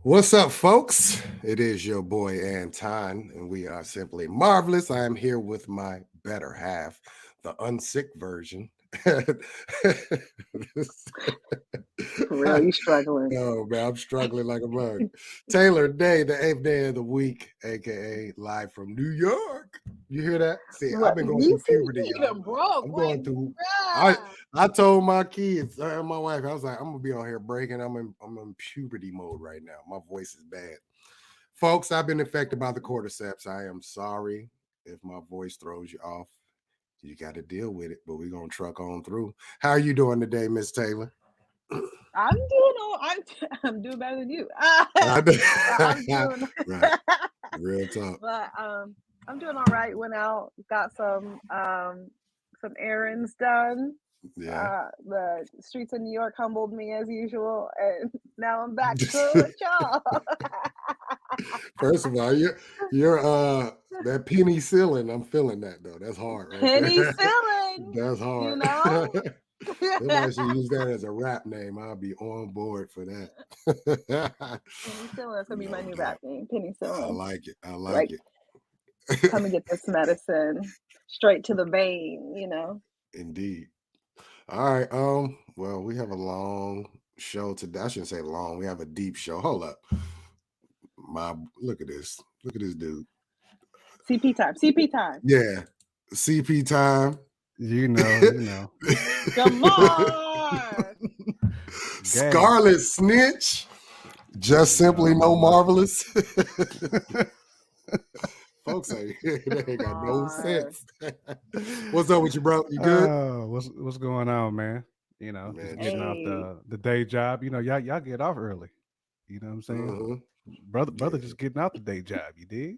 What's up, folks? It is your boy Anton, and we are simply marvelous. I am here with my better half, the unsick version. For real, you struggling. No, man, I'm struggling like a mug. Taylor Day, the eighth day of the week, aka live from New York. You hear that? See, I've Look, been going you through see, puberty, you y'all. even broke. I'm Like, going through. I bruh. I told my kids, my wife, I was like, I'm gonna be on here breaking. I'm in puberty mode right now. My voice is bad. Folks, I've been affected by the cordyceps. I am sorry if my voice throws you off. You got to deal with it, but we're gonna truck on through. How are you doing today, Miss Taylor? I'm doing all. I'm doing better than you. I'm doing. Right, real talk. But I'm doing all right. Went out, got some errands done. Yeah. The streets of New York humbled me as usual, and now I'm back chilling with y'all. First of all, you're that penny ceiling. I'm feeling that though. That's hard right Penny there. ceiling, That's you hard. know. Somebody should use that as a rap name. I'll be on board for that. Penny Ceiling. That's gonna be my No new doubt. rap name. Penny I Ceiling. like it. I like Like, it. come and get this medicine straight to the vein. Indeed. All right. Well, we have a long show today. I shouldn't say long. We have a deep show. Hold up. Look at this. Look at this dude. CP time. CP time. Yeah. CP time. You know. Come on. Scarlet Snitch. Just simply no marvelous. Folks they ain't got no sense. What's up with you, bro? You good? What's going on, man? Man, Just getting off Hey. the day job. Y'all get off early. You know what I'm saying? Mhm. Brother just getting out the day job, you dig?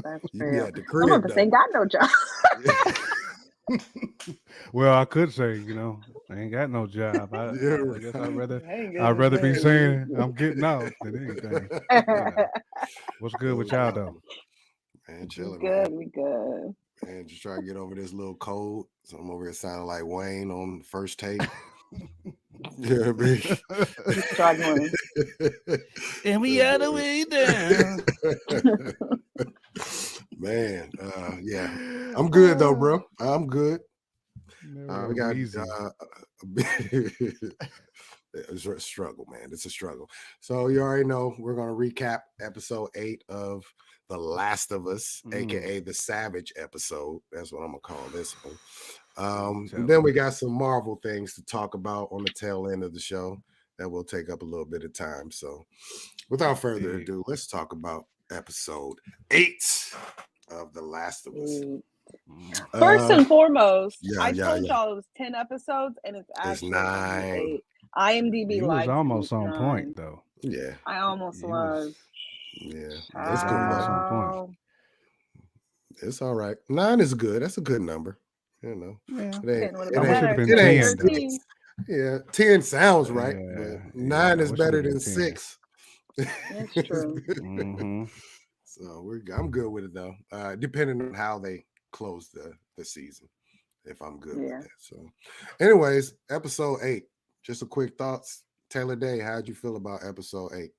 That's You be real. at the Some of crib us though. ain't got no job. Well, I could say, I ain't got no job. I guess right. I'd rather be saying I'm getting out than anything. What's good with y'all though? Man, We chilling, man. good. We good. Man, just try to get over this little cold. So I'm over here sounding like Wayne on the first take. Yeah, He's struggling. And we all the way down. Man, yeah. I'm good though, bro. I'm good. We got Easy. it's a struggle, man. It's a struggle. So you already know we're gonna recap episode 8 of The Last of Us, aka the Savage episode. That's what I'm gonna call this one. Then we got some Marvel things to talk about on the tail end of the show that will take up a little bit of time. So without further ado, let's talk about episode 8 of The Last of Us. First and foremost, yeah, I told y'all it was 10 episodes, and it's actually 9. 8. IMDb You was lied to me. almost on 9. point though. Yeah, I almost was. Yeah, That's cool. almost on point. It's all right. 9 is good. That's a good number. Yeah. It Should have been it 10. ain't yeah, 10 sounds right, but 9 is better than 10. 6. That's true. So I'm good with it though. Depending on how they close the season, if I'm good with that. So, anyways, episode 8. Just a quick thoughts. Taylor Day, how'd you feel about episode 8?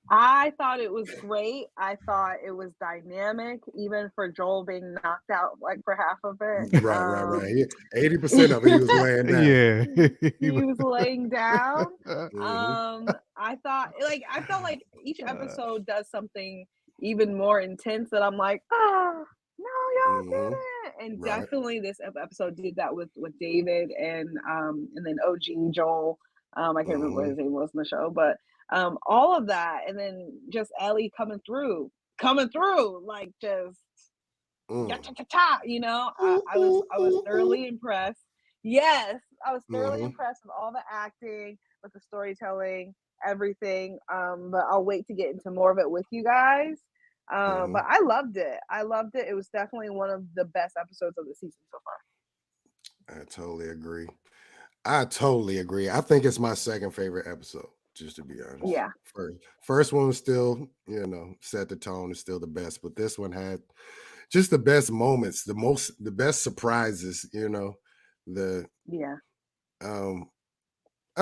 I thought it was great. I thought it was dynamic, even for Joel being knocked out like for half of it. Right. 80% of it he was laying down. Yeah. He was laying down. Mhm. I felt like each episode does something even more intense that I'm like, oh no, y'all didn't. And definitely this episode did that with David and then OG Joel. I can't remember what his name was in the show, but all of that, and then just Ellie coming through, like just I was thoroughly impressed. Yes, I was thoroughly impressed with all the acting, with the storytelling, everything. But I'll wait to get into more of it with you guys. But I loved it. It was definitely one of the best episodes of the season so far. I totally agree. I think it's my second favorite episode, just to be honest. Yeah. First one was still, set the tone, is still the best, but this one had just the best moments, the best surprises, I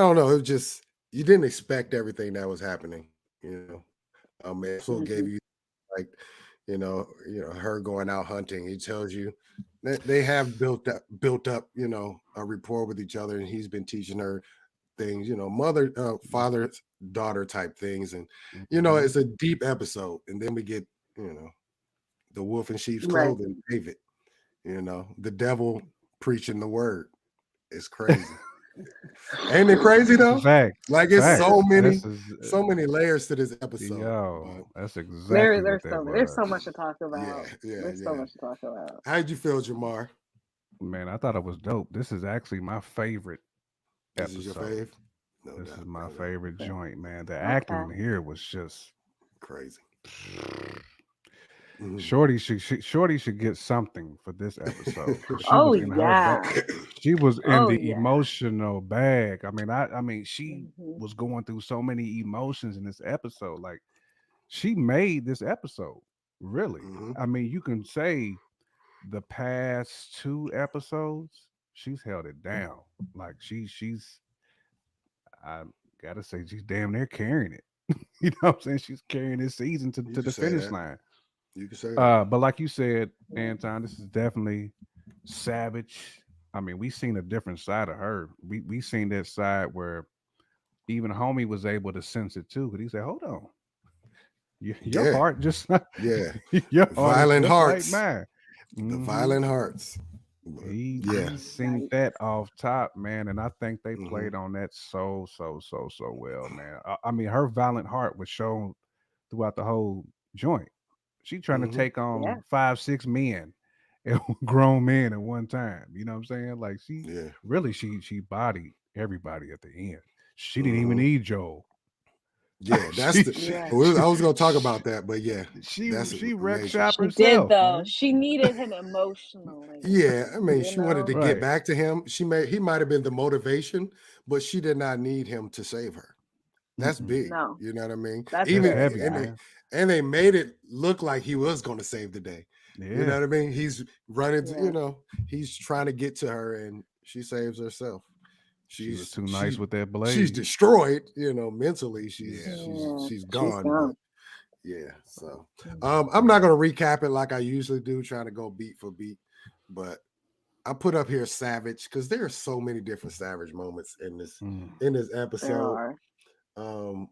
don't know, it just, you didn't expect everything that was happening, You know, so gave you like, her going out hunting. He tells you that they have built up, a rapport with each other, and he's been teaching her things, mother, father, daughter type things, and it's a deep episode. And then we get, the wolf in sheep's clothing, David. The devil preaching the word. It's crazy. Ain't it crazy though? Fact. Like it's Fact. so many layers to this episode. Yo, that's exactly there's so much to talk about. There's so much to talk about. How did you feel, Jamar? Man, I thought it was dope. This is actually my favorite episode. This is your fave? No this doubt, is my favorite joint, man. The acting here was just crazy. Shorty should get something for this episode. She was in the emotional bag. I mean, she was going through so many emotions in this episode. Like, she made this episode, really. I mean, you can say the past 2 episodes, she's held it down. Like, she's I gotta say, she's damn near carrying it. You know what I'm saying? She's carrying this season to the finish line. You can say that. But like you said, Anton, this is definitely Savage. I mean, we seen a different side of her. We seen that side where even homie was able to sense it too. Because he said, "Hold on, your heart just your violent hearts, like mine." The violent hearts. He seen that off top, man, and I think they played on that so well, man. I mean, her violent heart was shown throughout the whole joint. She trying to take on 5-6 men, grown men at one time. You know what I'm saying? Like she bodied everybody at the end. She didn't even need Joel. Yeah, that's I was gonna talk about that, but she wrecked shop herself. She did though. Man. She needed him emotionally. Yeah, I mean, she wanted to get back to him. He might have been the motivation, but she did not need him to save her. That's big. No. You know what I mean? That's heavy, and they made it look like he was going to save the day. Yeah. You know what I mean? He's running, he's trying to get to her, and she saves herself. She's too nice with that blade. She's destroyed, mentally. She's gone. So I'm not going to recap it like I usually do, trying to go beat for beat, but I put up here Savage because there are so many different Savage moments in this episode. I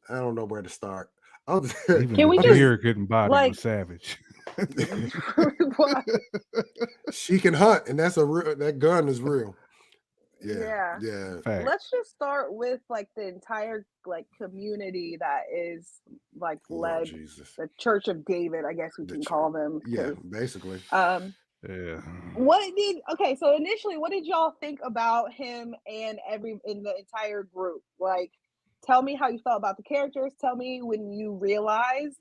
don't know where to start. Can we just hear getting body with Savage? She can hunt, and that gun is real. Yeah. Fact. Let's just start with like the entire community that is led the Church of David, I guess we can call them. Yeah, basically. So initially, what did y'all think about him and in the entire group? Like, tell me how you felt about the characters. Tell me when you realized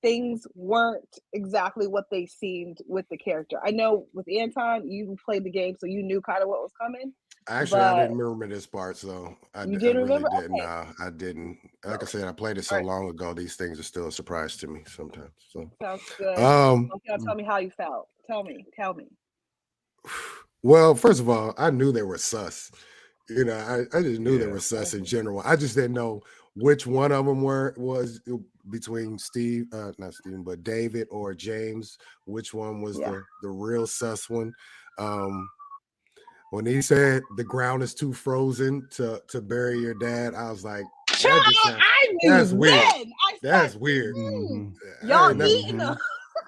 things weren't exactly what they seemed with the character. I know with Anton, you played the game, so you knew kind of what was coming. Actually, I didn't remember this part, so you didn't remember? Really didn't. Nah, I didn't. Like I said, I played it so long ago. These things are still a surprise to me sometimes. So sounds good. Okay, tell me how you felt. Tell me. Well, first of all, I knew they were sus. I just knew they were sus in general. I just didn't know which one of them was between not Steve, but David or James. Which one was the real sus one? When he said the ground is too frozen to bury your dad, I was like, that's weird. That's weird. Y'all eating them.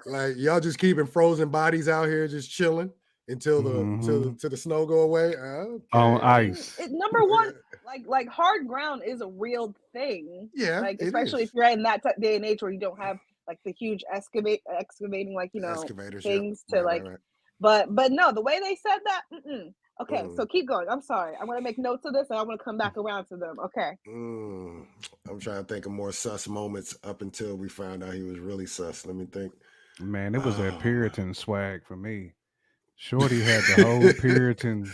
Like y'all just keeping frozen bodies out here just chilling until the snow go away. Okay. On ice. Number one, like hard ground is a real thing. Yeah. Like especially if you're in that day and age where you don't have like the huge excavating excavators, things to right. But no, the way they said that. Okay, so keep going. I'm sorry. I'm going to make notes of this and I'm going to come back around to them. Okay. I'm trying to think of more sus moments up until we found out he was really sus. Let me think. Man, it was that Puritan swag for me. Shorty had the whole Puritan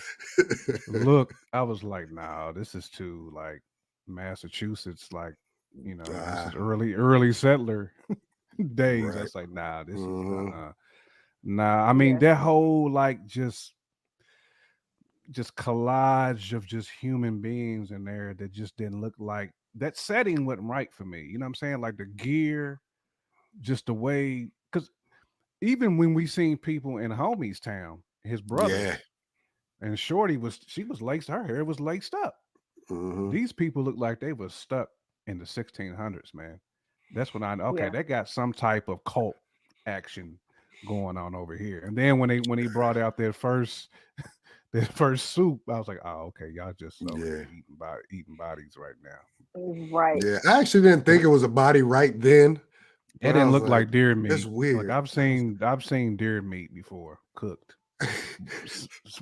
look. I was like, nah, this is too like Massachusetts, like, this is early settler days. Right. I was like, nah, this is nah. I mean, that whole like just collage of just human beings in there that just didn't look like that setting wasn't right for me. You know what I'm saying? Like the gear, just the way, because even when we seen people in Homie's town, his brothers, and Shorty she was laced, her hair was laced up. These people look like they was stuck in the 1600s, man. That's when I know, okay, they got some type of cult action going on over here. And then when he brought out their first soup, I was like, oh, okay, y'all just eating bodies right now. Right. Yeah, I actually didn't think it was a body right then. It didn't look like deer meat. It's weird. Like I've seen deer meat before cooked.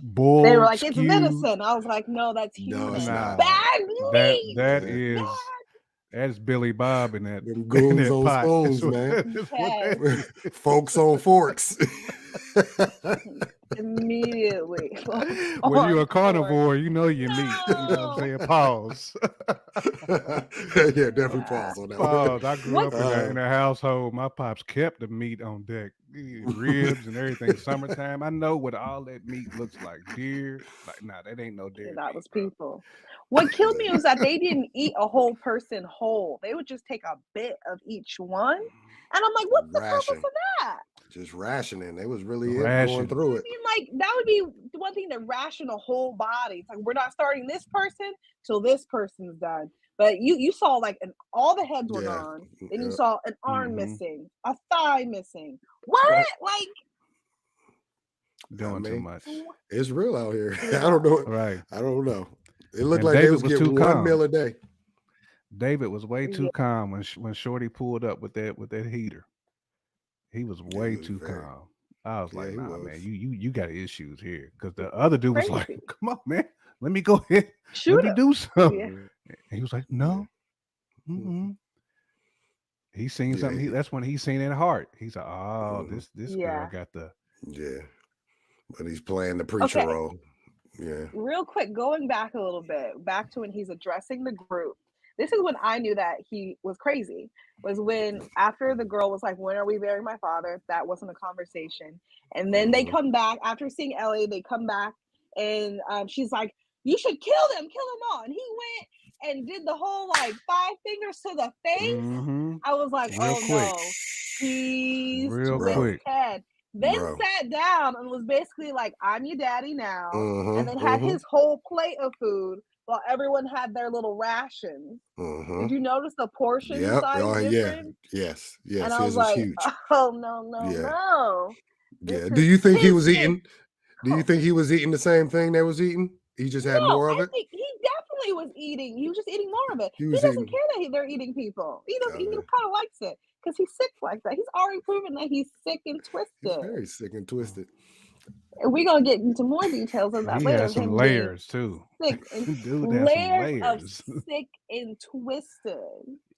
Bull, they were like, it's venison. I was like, no, that's human. No, bad meat. That's Billy Bob and that them goons on pot. spoons, man. Folks on forks. Immediately. When you're a carnivore, you know your meat. You know what I'm saying? Pause. Yeah, definitely pause on that. Pause. I grew up in a household. My pops kept the meat on deck, ribs and everything. Summertime, I know what all that meat looks like. Deer, like nah, that ain't no deer. That was people. What killed me was that they didn't eat a whole person whole. They would just take a bit of each one, and I'm like, what's the purpose of that? Just rationing. They was really going through it. I mean, like that would be the one thing to ration a whole body. It's like we're not starting this person till this person's done. But you saw like all the heads were gone. Then you saw an arm missing, a thigh missing. What? Like doing too much. It's real out here. I don't know. Right. I don't know. It looked like David they was getting 1 meal a day. David was way too calm when Shorty pulled up with that heater. He was way too calm. I was like, nah, man, you got issues here. Because the other dude was like, come on, man, let me go ahead. Let me do something. Yeah. And he was like, no. He seen something. That's when he seen it hard. He's like, oh, this girl got the. Yeah. But he's playing the preacher role. Yeah. Real quick, going back a little bit, back to when he's addressing the group. This is when I knew that he was crazy, was when after the girl was like, when are we burying my father? That wasn't a conversation. And then they come back after seeing Ellie, they come back and she's like, you should kill them all. And he went and did the whole like 5 fingers to the face. I was like, no, he's head. Then sat down and was basically like, I'm your daddy now. And then had his whole plate of food while everyone had their little rations. Did you notice the portion size difference? Yes. And I was like, huge. Oh, no. Yeah. Do you think he was eating? Do you think he was eating the same thing they was eating? He just had more of it? I think he definitely was eating. He was just eating more of it. He doesn't care that they're eating people. He doesn't. He kind of likes it because he's sick like that. He's already proven that he's sick and twisted. He's very sick and twisted. We're gonna get into more details of that he later. Has some layers too. Layers of sick and twisted.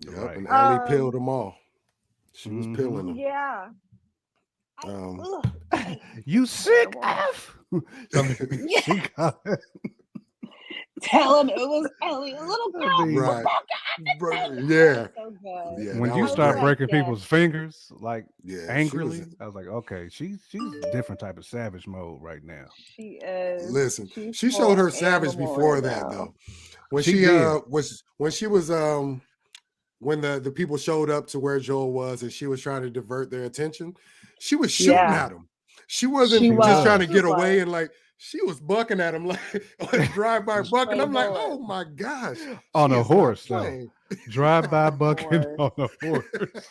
Yep, and Ellie peeled them all. She was peeling them. Yeah. You sick, F? Tell him it was Ellie, a little girl. Yeah. When you start breaking people's fingers, like angrily, I was like, okay, she's a different type of savage mode right now. She is. Listen, she showed her savage before that though. When she was when the people showed up to where Joel was and she was trying to divert their attention, she was shooting at him. She wasn't just trying to get away and like. She was bucking at him like on a drive-by bucking. I'm like, oh my gosh. On a horse, though. Drive-by bucking on a horse.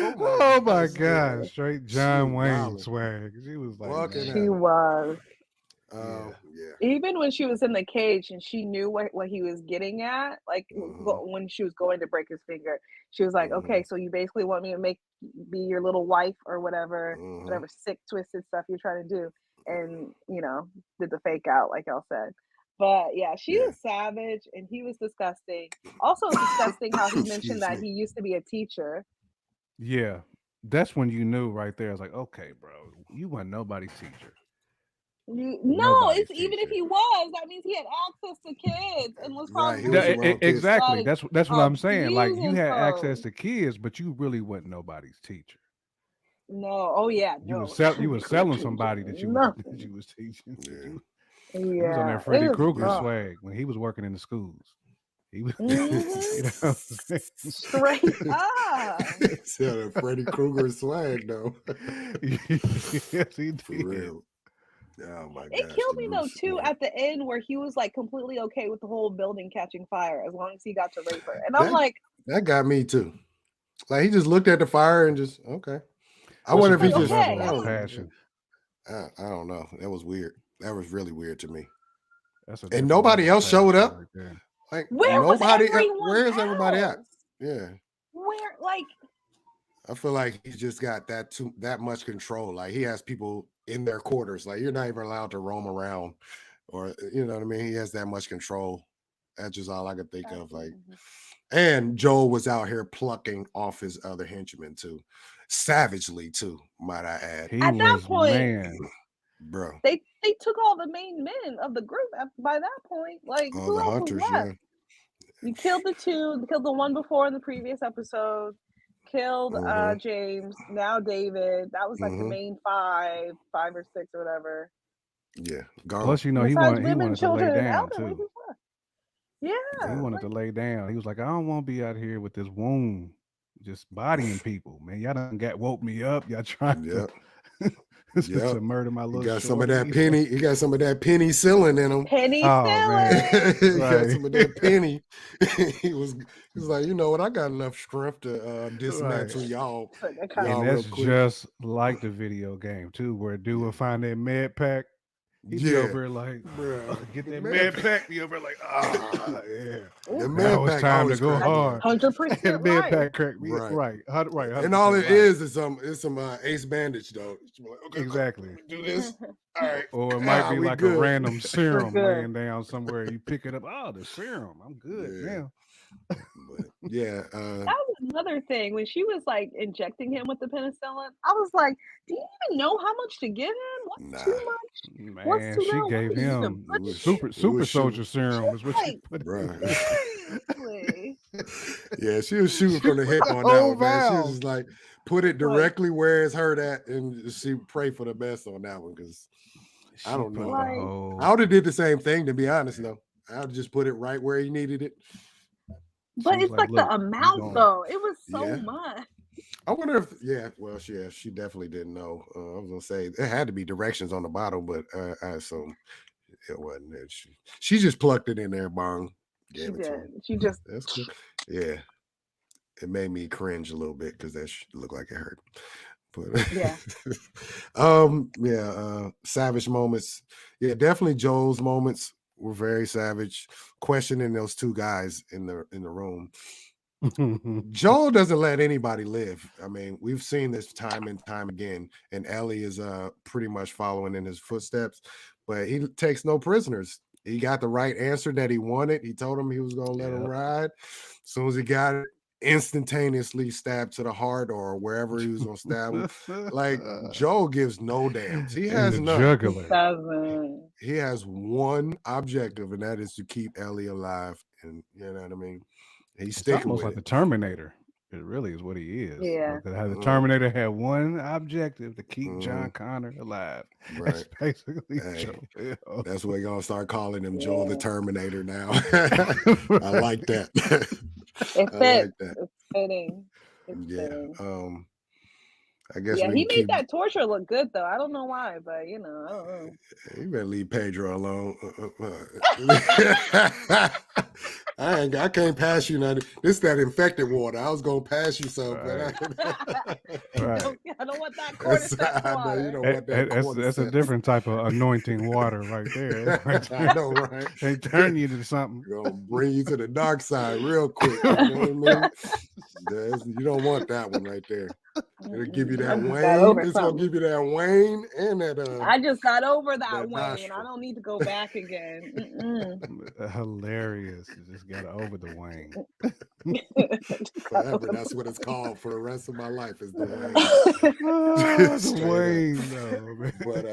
Oh my God. Straight John Wayne swag. She was like, she was. Yeah. Even when she was in the cage and she knew what he was getting at, like when she was going to break his finger, she was like, okay, so you basically want me to be your little wife or whatever sick, twisted stuff you're trying to do. And, did the fake out, like y'all said. But yeah, she was savage and he was disgusting. Also disgusting how he mentioned that he used to be a teacher. Yeah, that's when you knew right there. I was like, okay, bro, you weren't nobody's teacher. It's even if he was, that means he had access to kids and was probably exactly. Like, that's what I'm saying. Like you had access to kids, but you really wasn't nobody's teacher. No, oh yeah, you were selling somebody that you was teaching. He was on there Freddy Krueger swag when he was working in the schools. He was, you know, straight up. Still Freddy Krueger swag though. Yes, he did. For real. Oh my god. It killed me though too at the end where he was like completely okay with the whole building catching fire as long as he got to rape her. And I'm like, that got me too. Like he just looked at the fire and just okay. I wonder if he just passion. I don't know. That was weird. That was really weird to me. And nobody else showed up. Right like where's everybody at? Yeah. Where like I feel like he's just got that much control. Like he has people in their quarters. Like you're not even allowed to roam around, or you know what I mean. He has that much control. That's just all I could think of. Like, and Joel was out here plucking off his other henchmen too, savagely too. Might I add? At that point, bro, they took all the main men of the group. By that point, like all who the else hunters, was left? You killed killed the one before in the previous episode. Killed James, now David. That was like the main five or six or whatever. Yeah. Plus, you know, he wanted to lay down too. Yeah. He wanted to lay down. He was like, I don't want to be out here with this wound, just bodying people. Man, y'all done woke me up. Y'all trying to murder my little. You got some of that penny. You got some of that penicillin in him. Penicillin. You got some of that penny. he was like, you know what? I got enough strength to dismantle y'all. And that's just like the video game too, where a dude will find that med pack. He'd be over like, bro, get that med pack. Be over like, yeah. Now it's time to go hard. 100% the med pack cracked me right. And all it is some ace bandage though. Like, okay, exactly. Do this. All right. Or it might be like a random serum laying down somewhere. You pick it up. Oh, the serum. I'm good now. But yeah, that was another thing when she was like injecting him with the penicillin. I was like, do you even know how much to give him? What's too much? Man, What's too she gave him super soldier serum. Is what she put in. Yeah, she was shooting from the hip on that one, man. She was just like, put it directly where it's hurt at, and she pray for the best on that one because I don't know. I would have did the same thing, to be honest. Though I would just put it right where he needed it. But it's like the amount, though. It was so much. I wonder if, she definitely didn't know. I was gonna say there had to be directions on the bottle, but I assume it wasn't. She just plucked it in there, bong. She just. That's cool. Yeah, it made me cringe a little bit because that looked like it hurt. But savage moments. Yeah, definitely Joel's moments were very savage, questioning those two guys in the room. Joel doesn't let anybody live. I mean, we've seen this time and time again, and Ellie is pretty much following in his footsteps, but he takes no prisoners. He got the right answer that he wanted. He told him he was going to let him ride. As soon as he got it, instantaneously stabbed to the heart or wherever he was going to stab him. Like Joel gives no damns. He has none. He has one objective, and that is to keep Ellie alive. And you know what I mean? He's sticking with like the Terminator. It really is what he is. Yeah. Like the Terminator had one objective to keep John Connor alive. Right. That's basically Joel. That's what we're gonna start calling him, Joel the Terminator now. I like that. It fits. It's fitting. Fitting. I guess he made that torture look good though. I don't know why, but you know, I don't know. You better leave Pedro alone. I can't pass you nothing. This is that infected water. I was gonna pass you some, but I don't want that cordyceps water. You don't want that. That's a different type of anointing water right there. I know, right? They turn you to something. Gonna bring you to the dark side real quick. You know what I mean? You don't want that one right there. It'll give you that Wayne. It's gonna give you that Wayne and that. I just got over that Wayne. Nostril. I don't need to go back again. Hilarious. You just got over the Wayne. Forever. That's what it's called for the rest of my life. Is the Wayne. The Wayne. But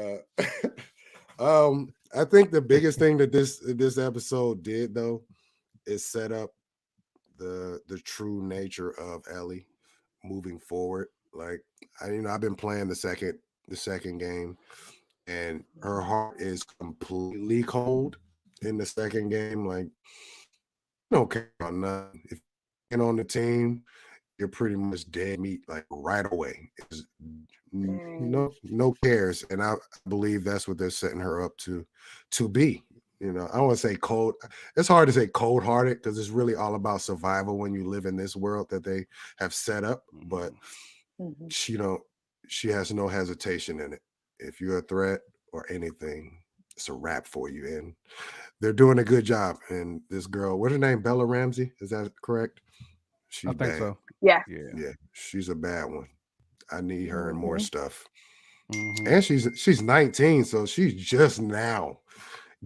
I think the biggest thing that this episode did though is set up the true nature of Ellie moving forward. Like I've been playing the second game, and her heart is completely cold in the second game. Like, don't care about nothing. If you're on the team, you're pretty much dead meat, like right away. No cares. And I believe that's what they're setting her up to be. I don't want to say cold. It's hard to say cold-hearted because it's really all about survival when you live in this world that they have set up. But she has no hesitation in it. If you're a threat or anything, it's a wrap for you. And they're doing a good job. And this girl, what's her name? Bella Ramsey, is that correct? I think bad. so. Yeah. She's a bad one. I need her and more stuff. And she's 19, so she's just now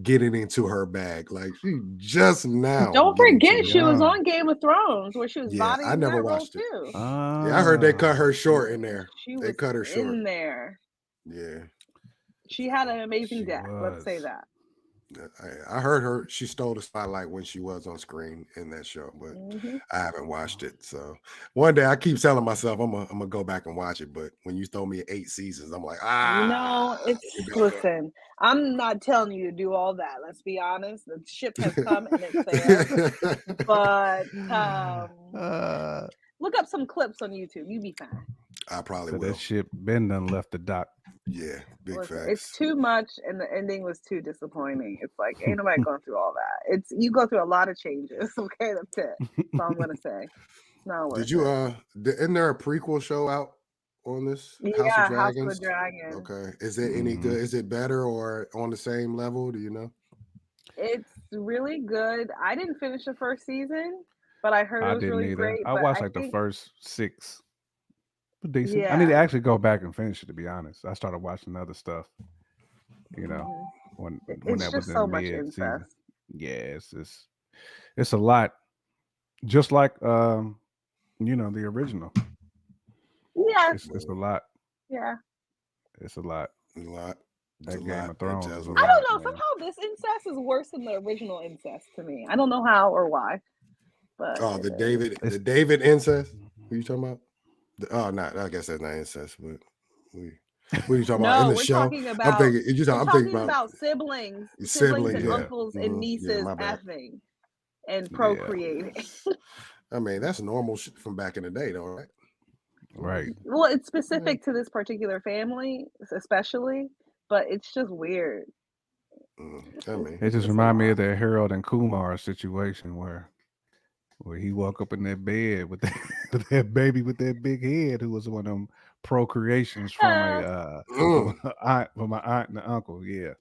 getting into her bag. Like, she just now. Don't forget, she was on Game of Thrones where she was bodying I never that watched role it. too. Yeah, I heard they cut her short in there. They cut her short in there. Yeah, she had an amazing death. Let's say that. I heard she stole the spotlight when she was on screen in that show, but I haven't watched it. So one day I keep telling myself I'm gonna go back and watch it. But when you throw me 8 seasons, I'm like, listen, I'm not telling you to do all that. Let's be honest. The ship has come and it's there. But look up some clips on YouTube. You be fine. I probably will. That ship been done left the dock. Yeah, big facts. It's too much, and the ending was too disappointing. It's like, ain't nobody going through all that. You go through a lot of changes. Okay, that's it. That's all I'm gonna say. It's not worth Did you isn't there a prequel show out on this? Yeah, House of the Dragon. Okay. Is it any good? Is it better or on the same level? Do you know? It's really good. I didn't finish the first season, but I heard it was really great. I watched the first 6. Decent. Yeah. I need to actually go back and finish it, to be honest. I started watching other stuff, when that was in so mid-season. Yeah, it's a lot. Just like the original. Yeah. It's a lot. Yeah. It's a lot. That Game of Thrones. I don't know. Somehow this incest is worse than the original incest to me. I don't know how or why. But the David incest? Who are you talking about? No, I guess that's not incest, but what are you talking about in the show? I'm thinking about siblings and uncles and nieces effing and procreating. I mean, that's normal shit from back in the day, though, right? Right. Well, it's specific to this particular family, especially, but it's just weird. It just reminds me of that Harold and Kumar situation where he woke up in that bed with that baby with that big head, who was one of them procreations from from my aunt and the uncle. Yeah.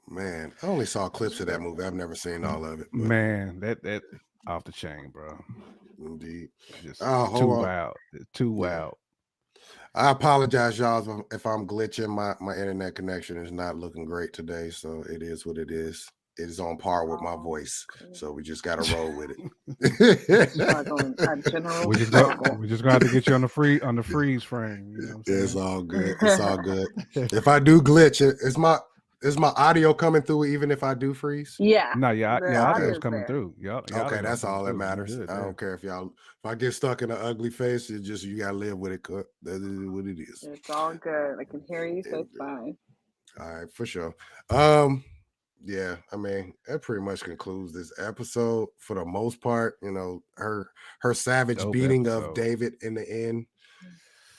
Man, I only saw clips of that movie. I've never seen all of it. But. Man, that off the chain, bro. Indeed. Just too wild. Too wild. I apologize, y'all, if I'm glitching. My internet connection is not looking great today, so it is what it is. It is on par with my voice, so we just got to roll with it. we just got to get you on the freeze frame. You know it's all good. It's all good. If I do glitch, is my audio coming through even if I do freeze? Yeah. No, your audio's coming through. Okay, that's all that matters. Good, I don't care if I get stuck in an ugly face. It's just you gotta live with it. That is what it is. It's all good. I can hear you, so it's fine. All right, for sure. Yeah, I mean, that pretty much concludes this episode for the most part. Her savage beating of David in the end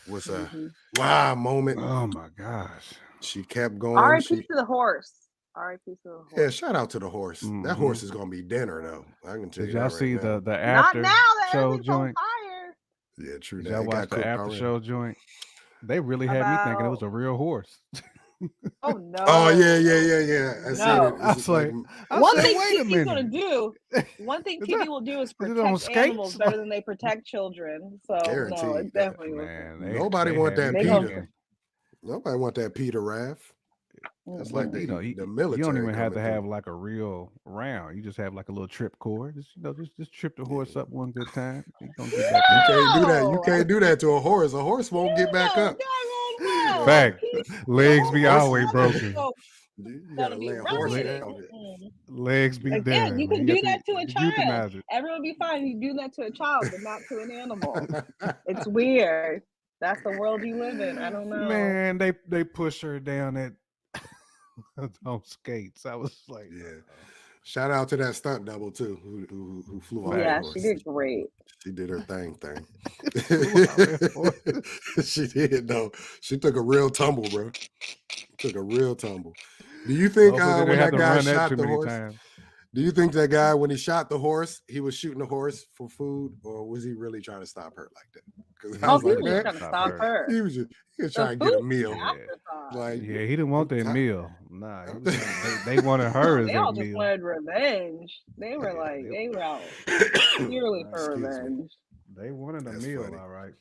was a wow moment. Oh my gosh. She kept going. R.I.P. to the horse. R.I.P. to the horse. Yeah, shout out to the horse. That horse is gonna be dinner though. I can tell you. Did y'all see the after Not now, show joint? Fire. Yeah, true. Did y'all watch the after show joint? They really had me thinking it was a real horse. Oh no! Oh yeah. I was like, one thing TV's gonna do. One thing TV will do is protect animals better than they protect children. So no, it definitely man. Nobody want that Peter. Nobody want that Peter Raff. That's like the military. You don't even have to have like a real round. You just have like a little trip cord. Just trip the horse up one good time. You can't do that. You can't do that to a horse. A horse won't get back up. Fact. Legs be always broken. You gotta lay a horse down. Legs be down. You can do that to a child. Everyone be fine. You do that to a child, but not to an animal. It's weird. That's the world you live in. I don't know. Man, they push her down on skates. I was like, yeah. Shout out to that stunt double too, who flew on that Yeah, horse. she did great. She did her thing. flew out that horse. She did though. She took a real tumble, bro. Took a real tumble. Do you think Hopefully they when didn't have that to guy run that shot too the many horse? times. Do you think that guy, when he shot the horse, he was shooting the horse for food, or was he really trying to stop her like that? Because I Oh, was he like, was man, just trying to stop her. he was The trying to get a food meal. afterthought. Like, Yeah, he didn't want I'm that ti- meal. Nah, he was they wanted her No, as they that all just meal. wanted revenge. They were Yeah, like, they were out Right. purely for Excuse me. revenge. They wanted a That's meal, funny. all right.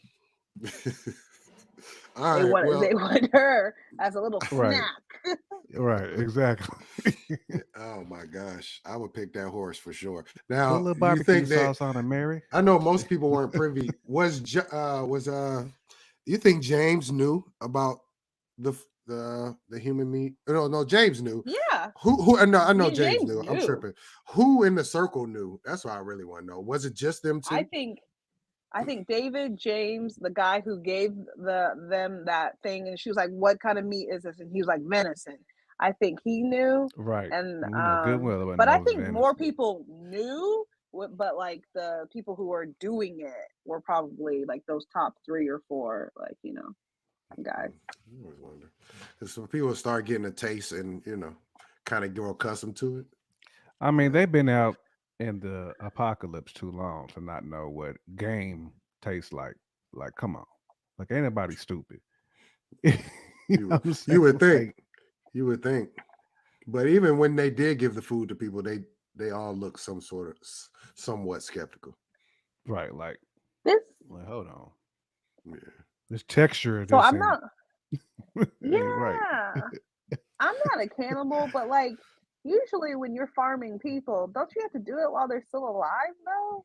All They right, wanted well, they wanted her as a little Right. snack. Right, exactly. oh my gosh, I would pick that horse for sure. Put Now, a little you barbecue think that sauce on it, Mary. I know most people weren't privy. You think James knew about the human meat? No, James knew. Yeah. Who? I know Me and James James knew. I'm knew. tripping. Who in the circle knew? That's what I really want to know. Was it just them two? I think David, James, the guy who gave them that thing, and she was like, "What kind of meat is this?" And he was like, "Venison." I think he knew, Right. and We know good well it wasn't but I no think more venison. people knew, but like the people who were doing it were probably like those top 3 or 4, like guys. I always wonder. Because some people start getting a taste and kind of grow accustomed to it. I mean, they've been out in the apocalypse too long to not know what game tastes like. Like, come on. Like, ain't nobody stupid. you know what I'm saying? You would think. Like, You would think. But even when they did give the food to people, they all look somewhat skeptical. right, like, This, hold on. Yeah. This texture of so this I'm ain't, not. ain't right. Yeah, I'm not a cannibal, but like usually when you're farming people, don't you have to do it while they're still alive though?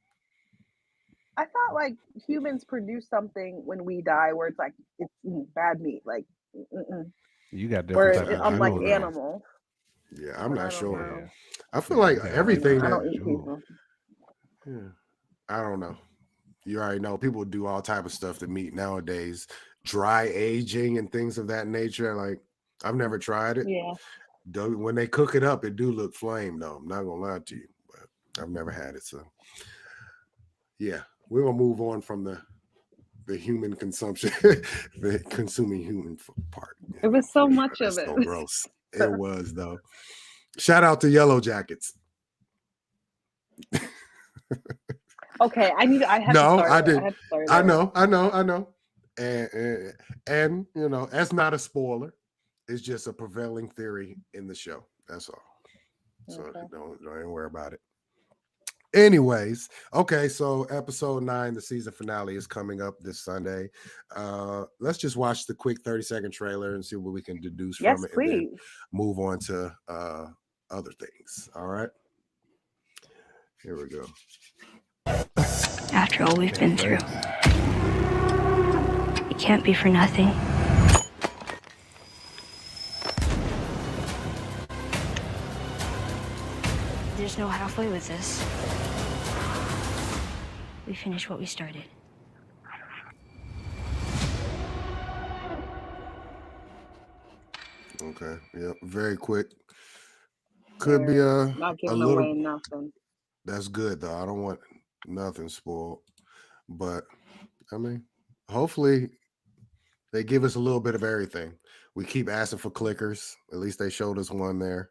I thought like humans produce something when we die where it's like it's bad meat, like You got where different type of unlike jewelry. animals. Yeah, I'm I not don't sure. know. I feel Yeah, like you got everything I that don't eat jewel. people. yeah, I don't know. You already know people do all type of stuff to meat nowadays, dry aging and things of that nature. Like I've never tried it. Yeah. When they cook it up, it do look flame though. I'm not gonna lie to you, but I've never had it. So yeah, we're gonna move on from the human consumption, the consuming human part. It was so much of That's it. so gross. It was though. Shout out to Yellow Jackets. Okay, I had No, to start I it. did. I had to start I it. know. And that's not a spoiler. It's just a prevailing theory in the show. That's all. So Okay. don't even worry about it. Anyways, okay, so episode 9, the season finale is coming up this Sunday. Let's just watch the quick 30-second trailer and see what we can deduce Yes, from it, please. and then move on to other things. All right. Here we go. After all we've been through, it can't be for nothing. There's no halfway with this. We finished what we started. Okay. Yep. Very quick. Could be not giving little away nothing. That's good though. I don't want nothing spoiled. But I mean, hopefully they give us a little bit of everything. We keep asking for clickers. At least they showed us one there.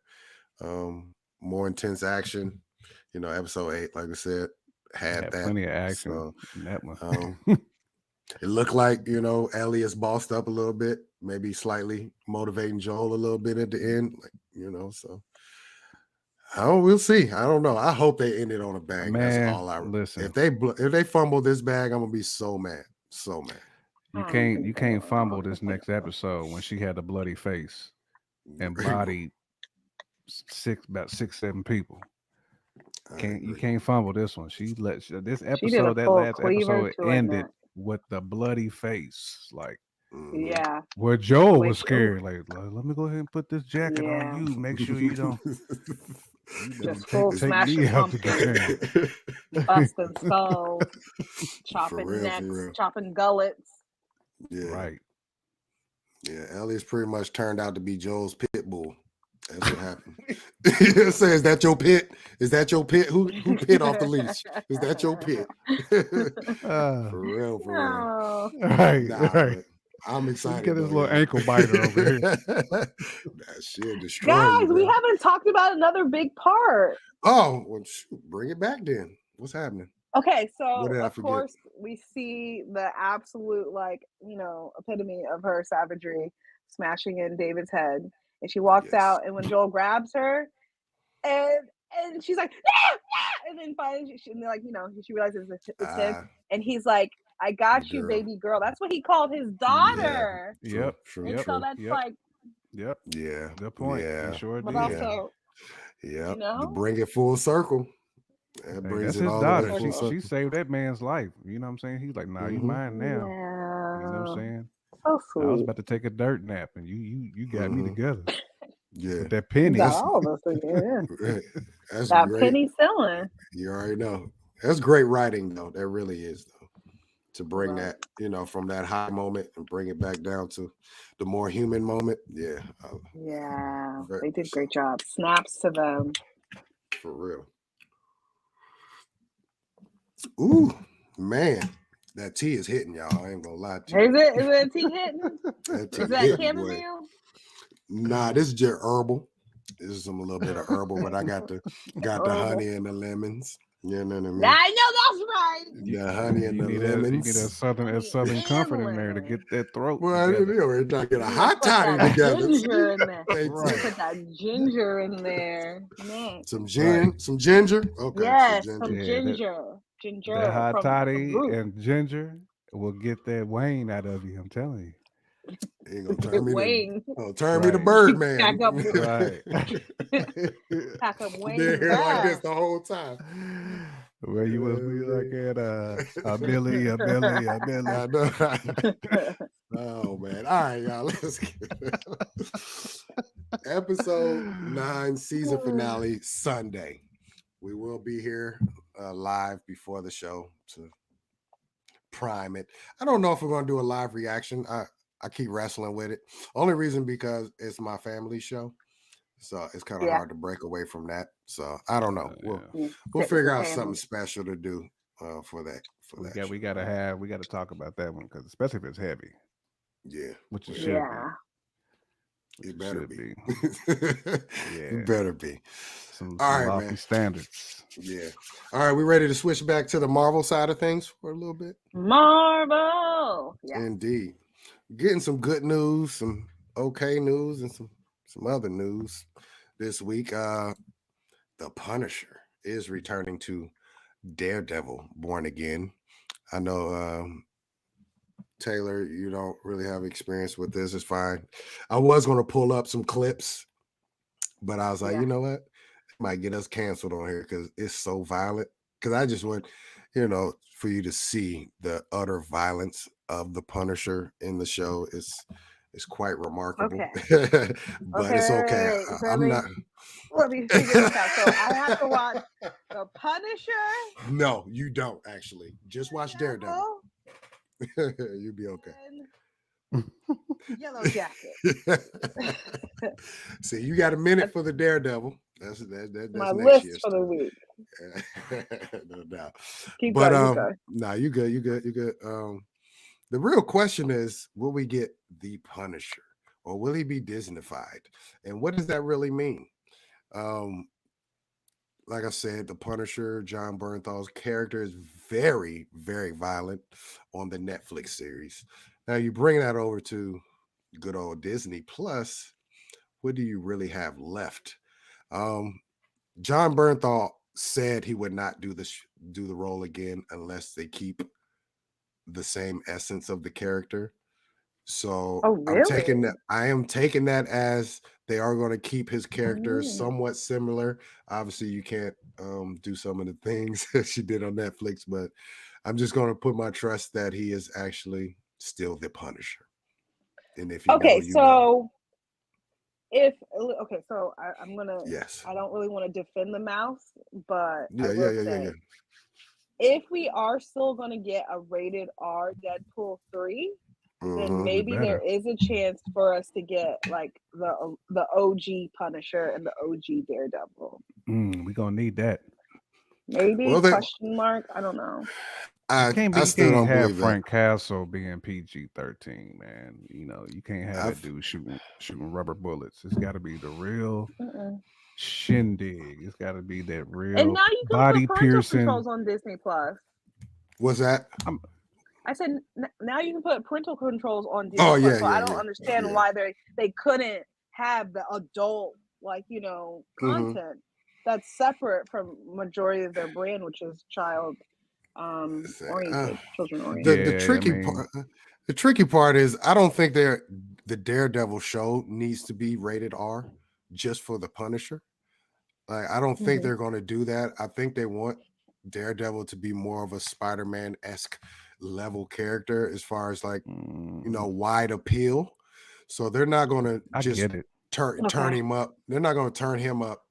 More intense action. Episode 8, like I said, had that. Plenty of action So, in that one. it looked like, Elliot's bossed up a little bit, maybe slightly motivating Joel a little bit at the end. So we'll see. I don't know. I hope they end it on a bang. Man, that's all I listen. If they fumble this bag, I'm gonna be so mad. So mad. You can't fumble this next episode when she had a bloody face and bodied about 6-7 people. You can't fumble this one. This episode, that last episode ended with the bloody face. Like, yeah. Where Joel was scared. Like, let me go ahead and put this jacket on you. Make sure you don't just full smashing pumpkins, busting skulls, chopping necks, chopping gullets. Yeah. Right. Yeah, Elliot's pretty much turned out to be Joel's pit bull. That's what happened. Say, is that your pit? Is that your pit? Who pit off the leash? Is that your pit? For real, for real. Oh. Right, right. I'm excited. Get this little ankle biter over here. That shit destroying Guys, you, we haven't talked about another big part. Oh, well, shoot, bring it back then. What's happening? Okay, so What did I of forget? course we see the absolute epitome of her savagery smashing in David's head, and she walks out, and when Joel grabs her, and she's like, ah, ah! And then finally she realizes it's him, and he's like, I got you, baby girl. That's what he called his daughter. Yeah. True, and so that's like, yeah, good point. Yeah, he sure but did. also, to bring it full circle. That brings that's it his all daughter. the way She saved that man's life. You know what I'm saying? He's like, nah, you mine now. Yeah. You know what I'm saying? So sweet. I was about to take a dirt nap, and you got me together. Yeah, with that penny. Got all of us together. That's that great. penny selling. You already know. That's great writing, though. That really is, though. To bring that, from that high moment and bring it back down to the more human moment. Yeah. Yeah. They did a great job. Snaps to them. For real. Ooh, man. That tea is hitting, y'all. I ain't gonna lie to you. Is it a tea hitting? Is that chamomile? Nah, this is just herbal. This is a little bit of herbal, but I got the honey and the lemons. You know what I mean? I know that's right. The honey and the lemons. You need a southern comfort in there to get that throat. Well, we're trying to get a hot toddy together. Ginger in there. Right. Put that ginger in there. Man. Some ginger. Okay. Yes, some ginger. Ginger. That hot toddy and ginger will get that Wayne out of you. I'm telling you. He gonna turn me Wayne. Turn me to Birdman. Pack up, right. Pack up Wayne. They're like this the whole time. Where you was be like at a Billy. I know. Oh man. All right, y'all. Let's get episode 9, season finale, Sunday. We will be here live before the show to prime it. I don't know if we're gonna do a live reaction. I keep wrestling with it. Only reason because it's my family show. So it's kind of hard to break away from that. So I don't know. We'll figure out something special to do for that. We gotta talk about that one, because especially if it's heavy. Yeah. Which it should be. It better be. It better be. Some all right, lofty man. Standards. Yeah. All right, we ready to switch back to the Marvel side of things for a little bit? Marvel. Yeah. Indeed. Getting some good news, some okay news, and some other news this week. The Punisher is returning to Daredevil Born Again. I know Taylor, you don't really have experience with this. It's fine. I was going to pull up some clips, but I was like, you know what? It might get us canceled on here because it's so violent. Because I just want, for you to see the utter violence of the Punisher in the show. It's quite remarkable. Okay. But it's okay. I'm not. Let me figure this out. So I have to watch The Punisher? No, you don't actually. Just watch Daredevil. You'll be okay. Yellow Jacket. See, you got a minute for the Daredevil. That's my next list for the week. No doubt. Keep but going. nah, you good. The real question is, will we get the Punisher, or will he be Disneyfied? And what does that really mean? Like I said, the Punisher, Jon Bernthal's character, is very, very violent on the Netflix series. Now you bring that over to good old Disney Plus, what do you really have left? Jon Bernthal said he would not do the role again unless they keep the same essence of the character. So really? I am taking that as they are going to keep his character somewhat similar. Obviously, you can't do some of the things that she did on Netflix, but I'm just going to put my trust that he is actually still the Punisher. And if you I'm gonna. Yes. I don't really want to defend the mouse, but yeah. If we are still going to get a rated R Deadpool 3, then maybe there is a chance for us to get like the OG Punisher and the OG Daredevil. We're gonna need that. Maybe question mark. I don't know. I still don't have believe Frank that. Castle being PG-13, man. You know, you can't have that dude shooting rubber bullets. It's got to be the real shindig. It's got to be that real and now you can body put parental piercing. controls on Disney Plus. What's that? I said now you can put parental controls on Disney Oh, Plus. yeah, So yeah, I don't yeah, understand yeah. why they couldn't have the adult content that's separate from majority of their brand, which is child oriented, children oriented. The tricky part is I don't think the Daredevil show needs to be rated R just for the Punisher. Like I don't think they're going to do that. I think they want Daredevil to be more of a Spider-Man-esque level character as far as like wide appeal. So they're not going to just turn him up. They're not going to turn him up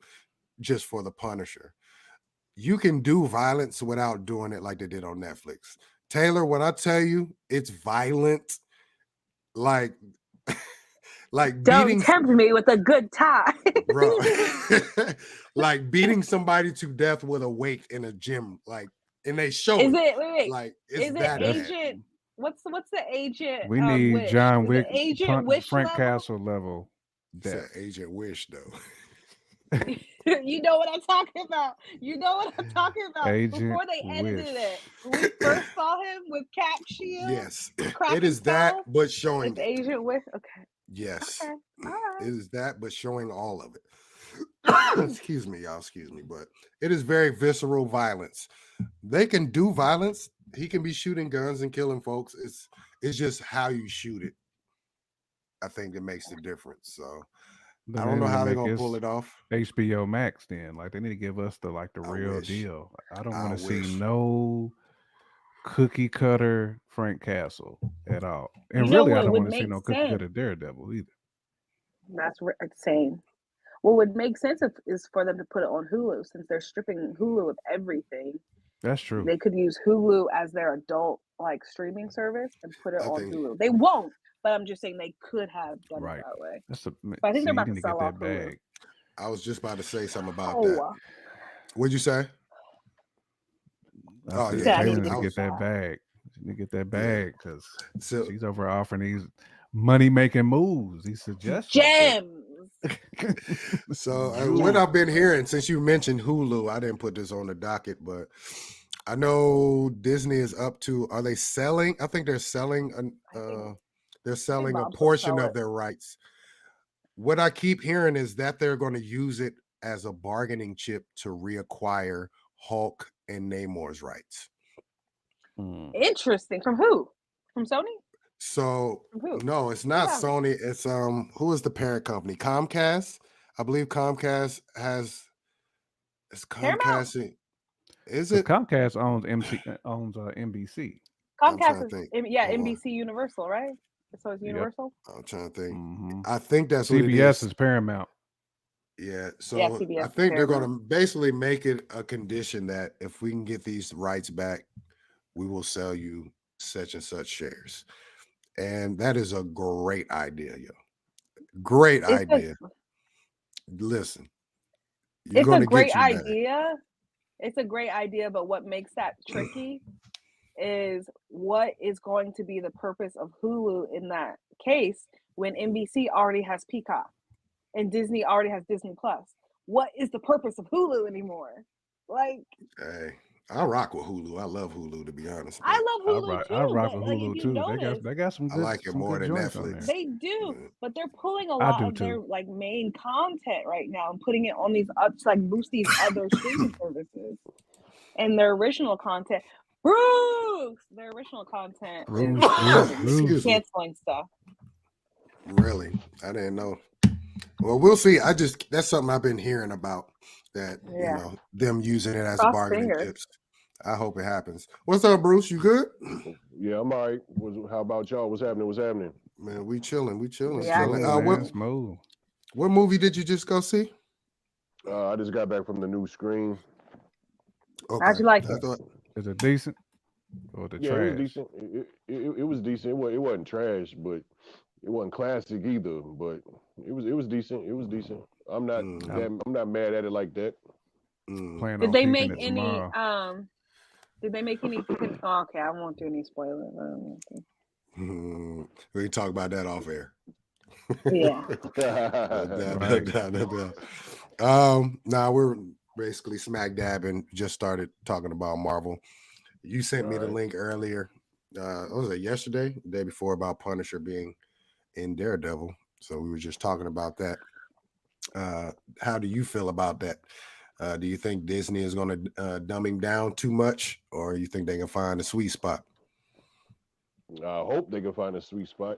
just for the Punisher. You can do violence without doing it like they did on Netflix. Taylor, when I tell you it's violent, like don't beating tempt me with a good time, bro. Like beating somebody to death with a weight in a gym, like, and they show is it wait, like is that it Agent? What's the Agent? We need Wish? John Is Wick, Agent Wish Frank level? Castle level. Agent Wish though. You know what I'm talking about. Agent Before they edited it, when we first saw him with Cap Shield. Yes, it is that, but showing Agent Wish. Okay. Yes, okay. All right. It is that, but showing all of it. Excuse me, y'all. Excuse me, but it is very visceral violence. They can do violence. He can be shooting guns and killing folks. It's just how you shoot it. I think it makes the difference. So. I don't know how they're gonna pull it off. HBO Max, then, like they need to give us the real deal. I don't want to see no cookie cutter Frank Castle at all, and really, I don't want to see no cookie cutter Daredevil either. That's insane. What would make sense is for them to put it on Hulu, since they're stripping Hulu of everything. That's true. They could use Hulu as their adult streaming service and put it on Hulu. They won't. But I'm just saying they could have done it that way. I think they're about to sell off Hulu. I was just about to say something about that. What'd you say? I need to get that bag. She need to get that bag because she's over offering these money-making moves, these suggestions. Gems. So what I've been hearing since you mentioned Hulu, I didn't put this on the docket, but I know Disney is up to. Are they selling? I think they're selling. They're selling a portion of their rights. What I keep hearing is that they're going to use it as a bargaining chip to reacquire Hulk and Namor's rights. Interesting. From who? From Sony? So no, it's not Sony. It's who is the parent company? Comcast. I believe Comcast has. It's Comcast. Is it? Comcast owns NBC. Comcast is NBC Universal, right? So it's Universal. Yep. I'm trying to think. I think that's CBS what it is. Is Paramount. Yeah. So I think they're going to basically make it a condition that if we can get these rights back, we will sell you such and such shares. And that is a great idea, yo. Great idea. Listen. It's a great idea. It's a great idea, but what makes that tricky is what is going to be the purpose of Hulu in that case when NBC already has Peacock and Disney already has Disney Plus. What is the purpose of Hulu anymore? Like, hey, I rock with Hulu. I love Hulu, to be honest. I love Hulu too. I rock with Hulu too. They got some good. I like it more than Netflix. They do, but they're pulling a lot of their main content right now and putting it on these to boost these other streaming services and their original content. Bruce, their original content is canceling stuff. Really? I didn't know. Well, we'll see. That's something I've been hearing about that, them using it as bargaining chips. I hope it happens. What's up, Bruce? You good? Yeah, I'm all right. How about y'all? What's happening? Man, we chilling. Yeah. What movie did you just go see? I just got back from the new Scream. Okay. How'd you like it? Is it decent? or the Yeah, trash? it was decent. It was decent. It wasn't trash, but it wasn't classic either. But it was decent. It was decent. I'm not I'm I'm not mad at it like that. planning Did on they peeping make it any tomorrow. did they make any oh, okay, I won't do any spoilers. We can talk about that off air. Yeah. Now we're basically smack dabbing. Just started talking about Marvel. You sent me the link earlier. What was it, yesterday, the day before, about Punisher being in Daredevil. So we were just talking about that. How do you feel about that? Do you think Disney is going to dumb him down too much, or you think they can find a sweet spot? I hope they can find a sweet spot.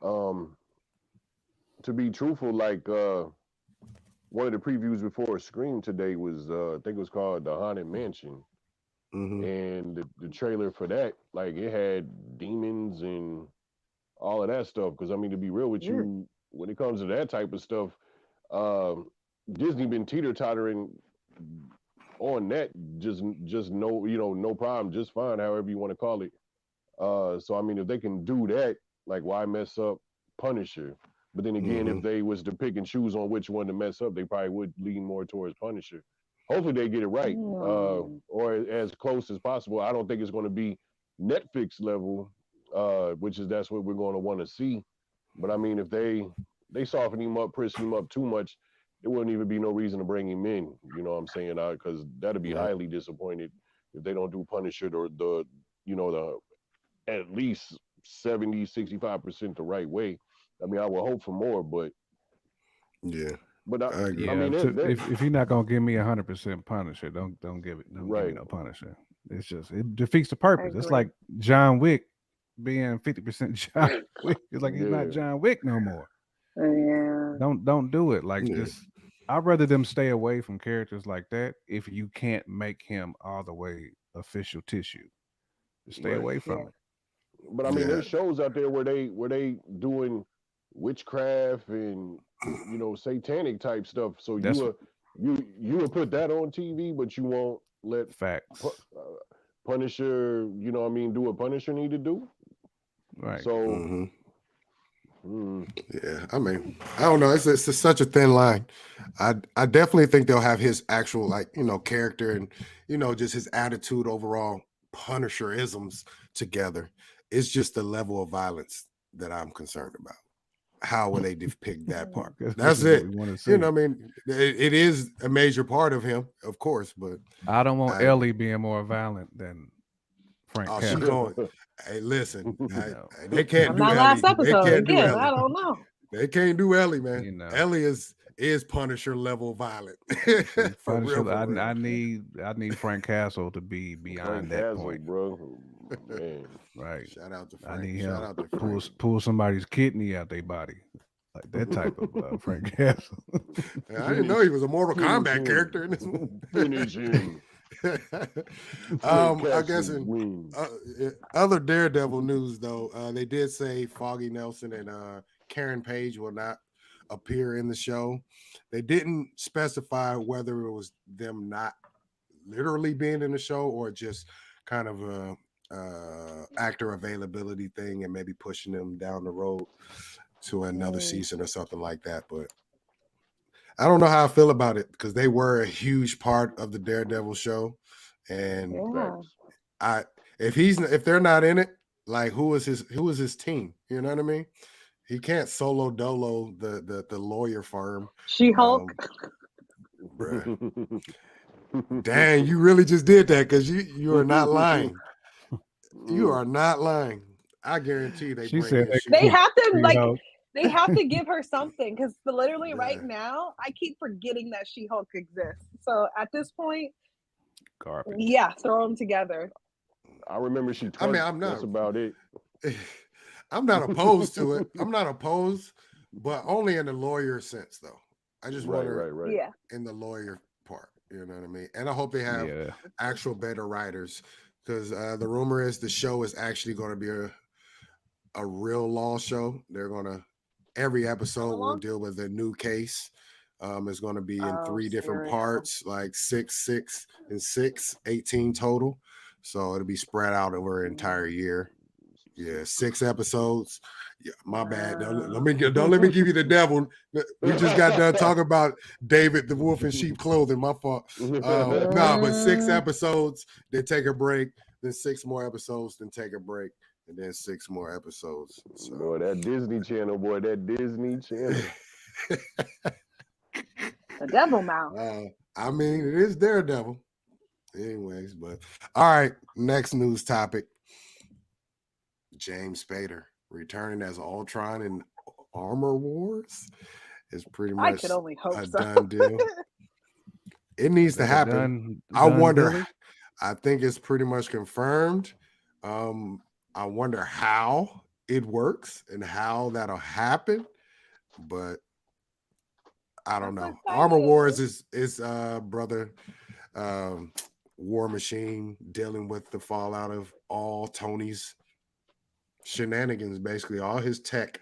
To be truthful, like one of the previews before Scream today was I think it was called The Haunted Mansion. And the trailer for that, like, it had demons and all of that stuff. Because I mean, to be real with you, when it comes to that type of stuff, Disney been teeter-tottering on that. Just no problem, just fine, however you want to call it. So I mean, if they can do that, like, why mess up Punisher? But then again, if they was to pick and choose on which one to mess up, they probably would lean more towards Punisher. Hopefully they get it right, or as close as possible. I don't think it's going to be Netflix level, that's what we're going to want to see. But I mean, if they soften him up, press him up too much, there wouldn't even be no reason to bring him in. You know what I'm saying? Because that'd be highly disappointed if they don't do Punisher the at least 70-65% the right way. I mean, I would hope for more, but yeah. But I mean, if you're not gonna give me 100% Punisher, don't give me no Punisher. It's just, it defeats the purpose. It's like John Wick being 50% John Wick. It's like he's not John Wick no more. Yeah. Don't do it like this. I'd rather them stay away from characters like that if you can't make him all the way official tissue. Just stay away from it. But I mean, there's shows out there where they doing witchcraft and satanic type stuff. So you would put that on TV, but you won't let Punisher, do what Punisher need to do. Right. So yeah, I mean, I don't know. It's such a thin line. I definitely think they'll have his actual, character and just his attitude, overall Punisher-isms together. It's just the level of violence that I'm concerned about. How will they depict that part? That's it. You know what I mean? It is a major part of him, of course, but I don't want Ellie being more violent than Frank Castle. She going. Hey, listen, they can't do Ellie. Last episode, they can't do Ellie. I don't know. They can't do Ellie, man. Ellie is Punisher level violent. For real. I need Frank Castle to be beyond that point, bro. Man. Right. Shout out to Frank. I need him to pull somebody's kidney out their body, like that type of Frank Castle. I didn't know he was a Mortal Kombat character in this movie. Finish him. I guess in other Daredevil news, though, they did say Foggy Nelson and Karen Page will not appear in the show. They didn't specify whether it was them not literally being in the show or just kind of a actor availability thing and maybe pushing them down the road to another season or something like that. But I don't know how I feel about it because they were a huge part of the Daredevil show, and if they're not in it, like who is his team? You know what I mean? He can't solo dolo the lawyer firm. She-Hulk. Dang, you really just did that because you are not lying. You are not lying. I guarantee they have to they have to give her something because literally right now I keep forgetting that She-Hulk exists. So at this point, garbage. Yeah, throw them together. I remember she. I mean, I'm not. That's about it. I'm not opposed to it. I'm not opposed, but only in the lawyer sense, though. I just want in the lawyer part. You know what I mean? And I hope they have actual better writers because the rumor is the show is actually going to be a real law show. They're going to every episode will deal with a new case. It's going to be in 3 different parts, like 6, 6, and 6, 18 total. So it'll be spread out over an entire year. Yeah, 6 episodes. Yeah, my bad. Don't let me give you the devil. We just got done talking about David the Wolf in sheep clothing. My fault. But 6 episodes, then take a break, then 6 more episodes, then take a break, and then 6 more episodes. So. Boy, that Disney Channel, The devil mouth. I mean, it is Daredevil. Anyways, but all right, next news topic. James Spader returning as Ultron in Armor Wars is pretty much I could only hope a so. done deal. It needs to happen. I wonder. I think it's pretty much confirmed. I wonder how it works and how that'll happen, but I don't know. Armor Wars is brother War Machine dealing with the fallout of all Tony's shenanigans, basically all his tech,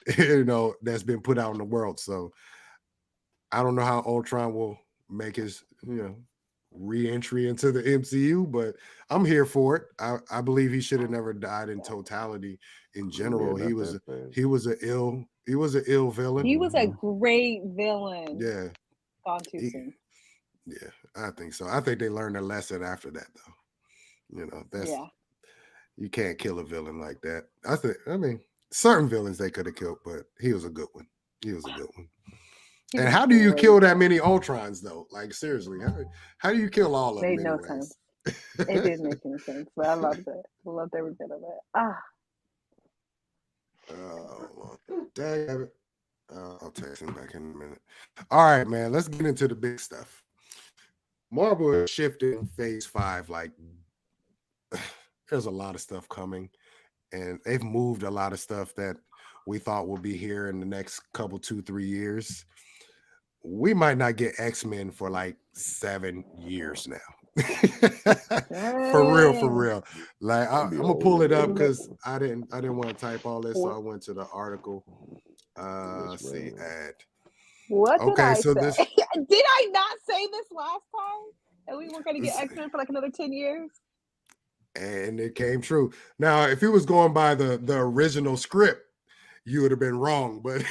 that's been put out in the world. So I don't know how Ultron will make his, re-entry into the MCU, but I'm here for it. I believe he should have never died in totality. In general, he was an ill villain. He was a great villain. Yeah. Gone too soon. Yeah, I think so. I think they learned a lesson after that, though. You can't kill a villain like that. I mean, certain villains they could have killed, but he was a good one. And how do you kill that many Ultrons, though? Like, seriously, how do you kill all of them? Made no sense. It didn't make any sense, but I loved it. I loved every bit of it. Oh, dang it. I'll text him back in a minute. All right, man, let's get into the big stuff. Marvel is shifting phase 5. Like, there's a lot of stuff coming, and they've moved a lot of stuff that we thought would be here in the next couple 2-3 years. We might not get X-Men for like 7 years now. For real. Like I'm gonna pull it up because I didn't want to type all this, so I went to the article. Let's see, ad. What did I say? Did I not say this last time? And we were going to get X-Men for like another 10 years? And it came true. Now, if it was going by the original script, you would have been wrong. But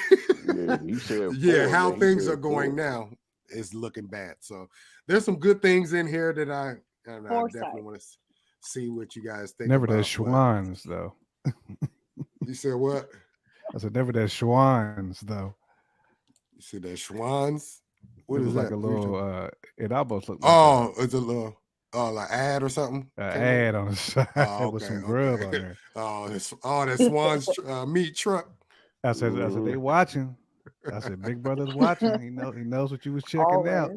how things are going now is looking bad. So there's some good things in here that I definitely want to see what you guys think. Never that Schwans, though. You said what? I said never that Schwans, though. You see that Schwans? What is like that? A little, it almost looked like it's a little, like ad or something? An ad on the side with some grub on there. That Swan's meat truck. I said, they watching. I said, Big Brother's watching. He knows what you was checking out.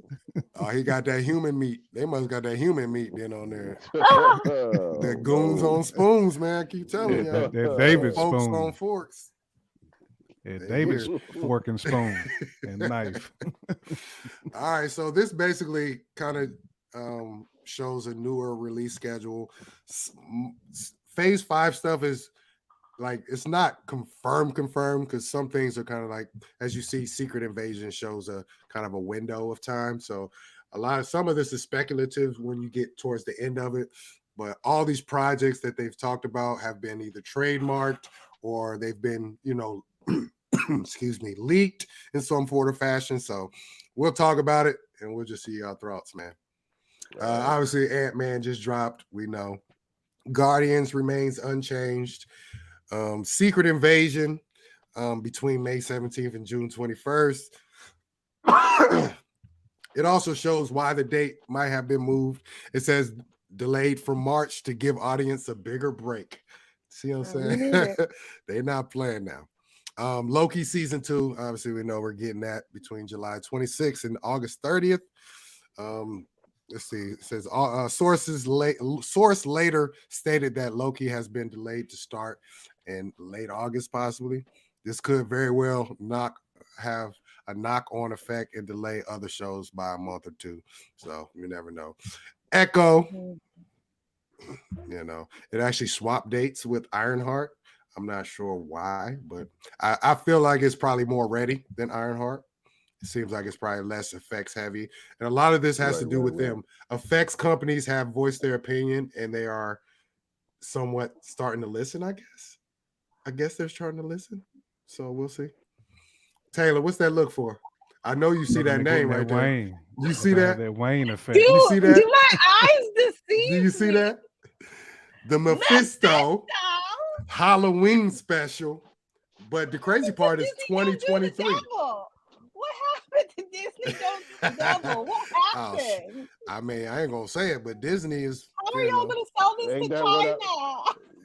He got that human meat. They must got that human meat then on there. That goons on spoons, man. I keep telling you. That David folks spoon. on forks. Yeah, David's fork and spoon and knife. All right, so this basically kind of shows a newer release schedule. Phase 5 stuff is like, it's not confirmed because some things are kind of like, as you see, Secret Invasion shows a kind of a window of time. So some of this is speculative when you get towards the end of it, but all these projects that they've talked about have been either trademarked or they've been, leaked in some form or fashion. So we'll talk about it and we'll just see your thoughts, man. Obviously, Ant-Man just dropped. We know. Guardians remains unchanged. Secret Invasion between May 17th and June 21st. It also shows why the date might have been moved. It says delayed from March to give audience a bigger break. See what I'm saying? They're not playing now. Loki season 2, obviously we know we're getting that between July 26th and August 30th. Let's see. It says source later stated that Loki has been delayed to start in late August, possibly. This could very well have a knock-on effect and delay other shows by a month or 2. So you never know. Echo, it actually swapped dates with Ironheart. I'm not sure why, but I feel like it's probably more ready than Ironheart. It seems like it's probably less effects heavy. And a lot of this has to do with them. Effects companies have voiced their opinion and they are somewhat starting to listen, I guess. I guess they're starting to listen. So we'll see. Taylor, what's that look for? I know you see that name right there. Wayne. You see that? That Wayne effect. Dude, you see that? do my eyes deceive Do you see me? that? The Mephisto Halloween special. But the crazy part is 2023. What happened to Disney Don't Do the Devil? What happened? I mean, I ain't gonna say it, but Disney is. How are y'all gonna sell this to China?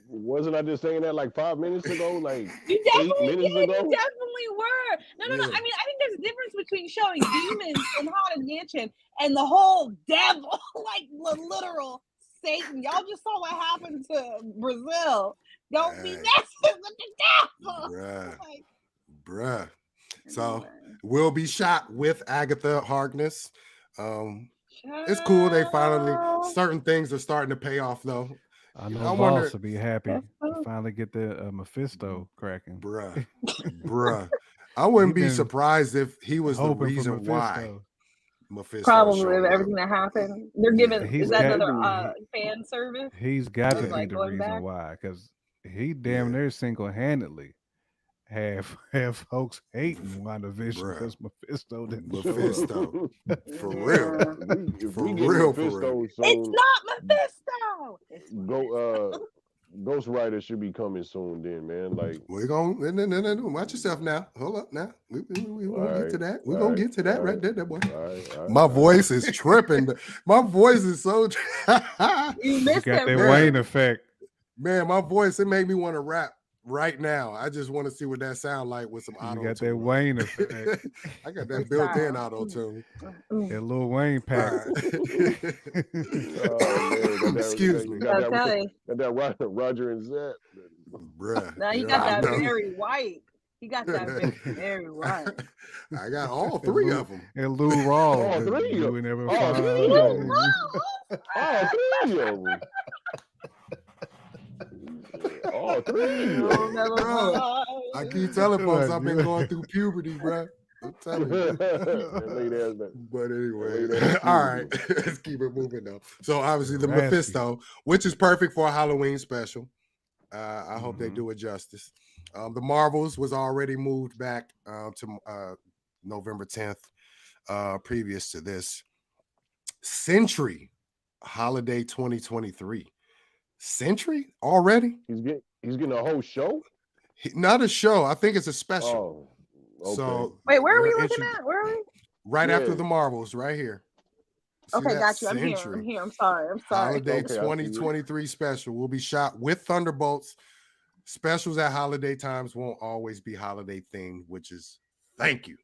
Wasn't I just saying that like 5 minutes ago? Like you 8 minutes ago? You definitely were. No. I mean, I think there's a difference between showing demons in Haunted Mansion and the whole devil, like the literal Satan. Y'all just saw what happened to Brazil. Don't be messing with the devil. Bruh. So will be shot with Agatha Harkness. It's cool. They finally, certain things are starting to pay off though. I know Boss will be happy to finally get the Mephisto cracking. Bruh. I wouldn't be surprised if he was the reason why Mephisto. Probably everything that happened. They're giving, is that another fan service? He's got to be the reason why, because he damn near single-handedly have folks hating WandaVision because Mephisto didn't Mephisto. For real. For real. It's not Mephisto. Ghost Rider should be coming soon then, man. Like we're gonna no, watch yourself now. Hold up now. We're gonna get to that. We're gonna get to that right there, that boy. My voice is tripping. My voice is so you got that Wayne effect. Man, my voice, it made me want to rap right now. I just want to see what that sound like with some auto. You got that Wayne effect. I got that built-in auto tune. That Lil Wayne pack. Excuse me. Got that Roger and Zed. Bruh. Now you got that very white. You got that very white. I got all three of them. And Lou Raw. All three of them. All three of them. All three. Bro, I keep telling folks I've been going through puberty, bro. I'm telling you. But anyway, all right, let's keep it moving though. So obviously the Mephisto, which is perfect for a Halloween special. I hope they do it justice. The Marvels was already moved back to November 10th, previous to this. Sentry, holiday 2023. Sentry already? He's getting a whole show? Not a show. I think it's a special. Oh, okay. So wait, where are we looking at? Where are we? Right after the Marvels, right here. See okay, got you. I'm here. I'm sorry. Holiday 2023 special will be shot with Thunderbolts. Specials at holiday times won't always be holiday themed, which is thank you.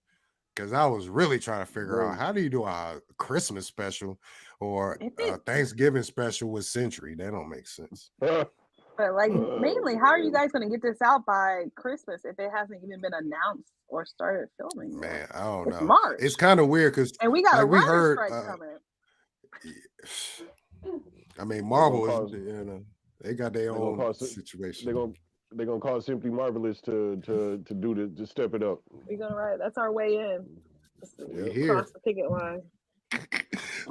Because I was really trying to figure out how do you do a Christmas special or a Thanksgiving special with Sentry? That don't make sense. But like mainly, how are you guys going to get this out by Christmas if it hasn't even been announced or started filming? Man, I don't know. March. It's kind of weird because we got a writer's strike coming. I mean, Marvel is, they got their own situation. They're gonna call Simply Marvelous to step it up. We're gonna write. That's our way in. Cross the picket line.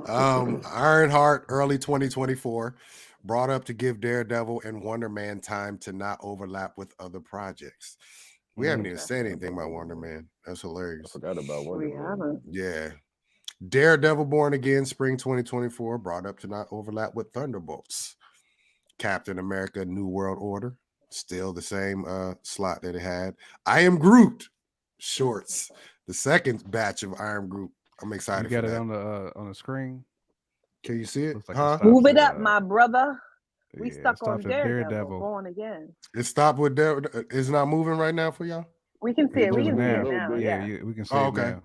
Ironheart, early 2024, brought up to give Daredevil and Wonder Man time to not overlap with other projects. We haven't even said anything about Wonder Man. That's hilarious. I forgot about Wonder Man. Haven't. Yeah. Daredevil Born Again, spring 2024, brought up to not overlap with Thunderbolts. Captain America, New World Order, still the same slot that it had. I Am Groot shorts, the second batch of I Am Groot. I'm excited. You got it on the screen. Can you see it? Like move it up, my brother. We stuck on Daredevil Born Again. It stopped with Daredevil. It's not moving right now for y'all. We can see it. We can see it now. Yeah, we can see it now.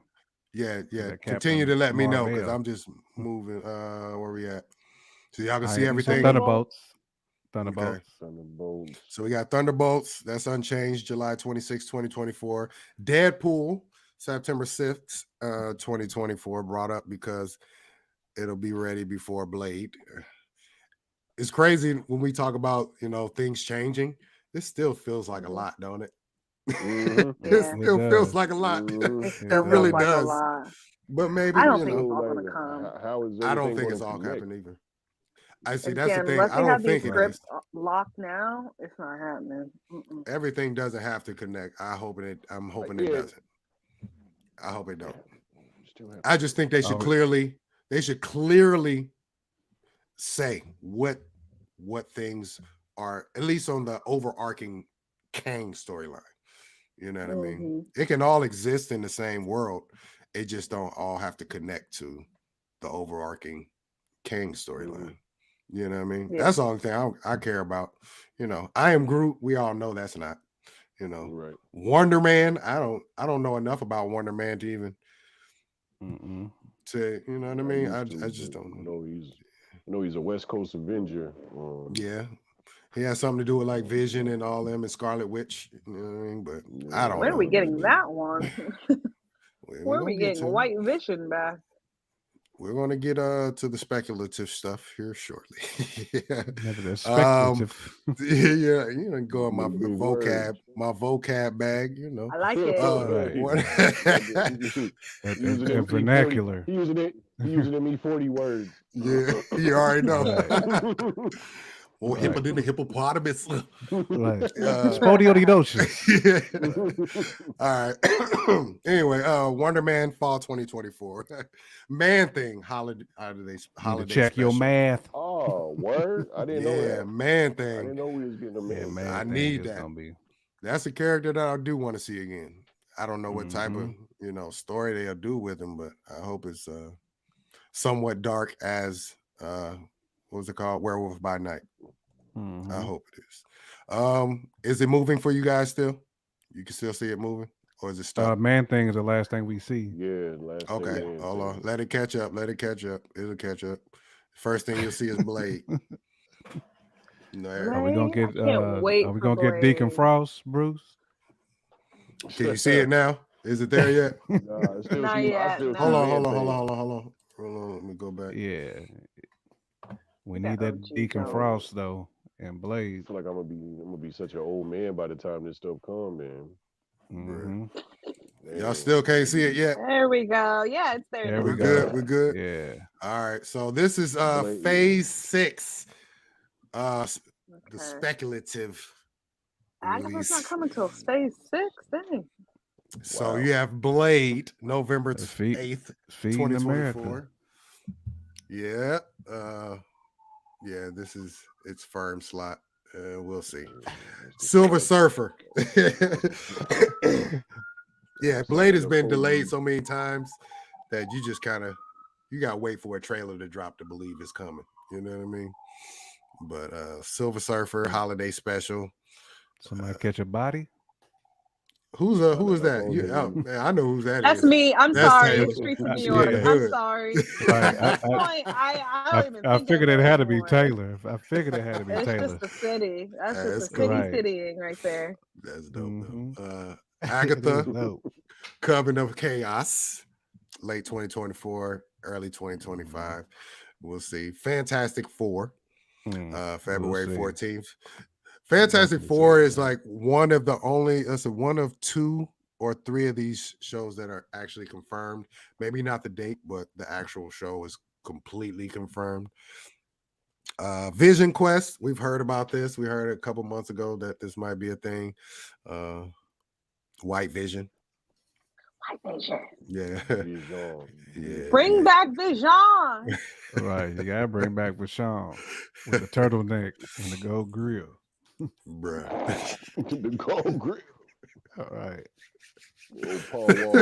Yeah. Continue to let me know because I'm just moving. Where we at? So y'all can see everything. Thunderbolts. Okay. So we got Thunderbolts. That's unchanged. July 26, 2024. Deadpool, September 6th, 2024. Brought up because it'll be ready before Blade. It's crazy when we talk about things changing. This still feels like a lot, don't it? It still feels like a lot. It really feels like does. a lot. But maybe I don't you think know. it's all gonna come. How is I don't think everything it's all gonna connect? happening either. I see. Again, That's the thing. unless I they don't have these think it is. scripts locked now, it's not happening. Everything doesn't have to connect. I'm hoping it doesn't. I hope it don't. I just think they should clearly say what things are, at least on the overarching Kang storyline. You know what I mean? It can all exist in the same world. It just don't all have to connect to the overarching Kang storyline. You know what I mean? Yeah. That's the only thing I care about. You know, I am Groot. We all know that's not. You know, Right. Wonder Man. I don't know enough about Wonder Man to even to, you know what I mean. I just don't know. He's a West Coast Avenger. Yeah, he has something to do with like Vision and all them and Scarlet Witch. You know what I mean? But I don't know. When are we getting that one? Where are we getting White Vision back? We're gonna get to the speculative stuff here shortly. Speculative. Yeah, you know, go on my vocab bag, you know. I like it. That vernacular. He using it E40 words. Yeah, you already know. Or hippo than the hippopotamus. Spodiodidocious. All right. Anyway, Wonder Man Fall 2024. Man Thing holiday check special. your math. Oh, word? I didn't know that. Man Thing. I didn't know we was getting a man. I need that. That's a character that I do want to see again. I don't know what type of story they'll do with him, but I hope it's somewhat dark as what was it called? Werewolf by Night. I hope it is. Is it moving for you guys still? You can still see it moving, or is it stuck? Man Thing is the last thing we see. Yeah, okay. Hold on. Let it catch up. It'll catch up. First thing you'll see is Blade. Are we gonna get Deacon Frost, Bruce? Can you see it now? Is it there yet? Not yet. Hold on. Let me go back. Yeah. We need that Deacon Frost though, and Blade. I feel like I'm gonna be such an old man by the time this stuff comes, man. Y'all still can't see it yet. There we go. Yeah, it's there. There we go. We're good. We're good. Yeah. All right. So this is phase 6. The speculative. I guess it's not coming till phase 6. Dang. So you have Blade, November 8th, 2024. Yeah. Yeah, this is its firm slot. We'll see. Silver Surfer. Yeah, Blade has been delayed so many times that you just gotta wait for a trailer to drop to believe it's coming. You know what I mean? But Silver Surfer holiday special. Somebody catch a body? Who is that? Man, I know who's that. That's me. I'm sorry. Streets of New York. I'm sorry. I figured it had to be Taylor. I figured it had to be Taylor. It's just the city. That's just the citying right there. That's dope. Agatha, Coven of Chaos, late 2024, early 2025. We'll see. Fantastic Four, February 14th. Fantastic Four is like one of 2 or 3 of these shows that are actually confirmed. Maybe not the date, but the actual show is completely confirmed. Vision Quest, we've heard about this. We heard a couple months ago that this might be a thing. White Vision. Yeah. Bring back Vision. Right. You gotta bring back Vashon with the turtleneck and the gold grill. Bruh. The gold grill. All right. Paul Wall.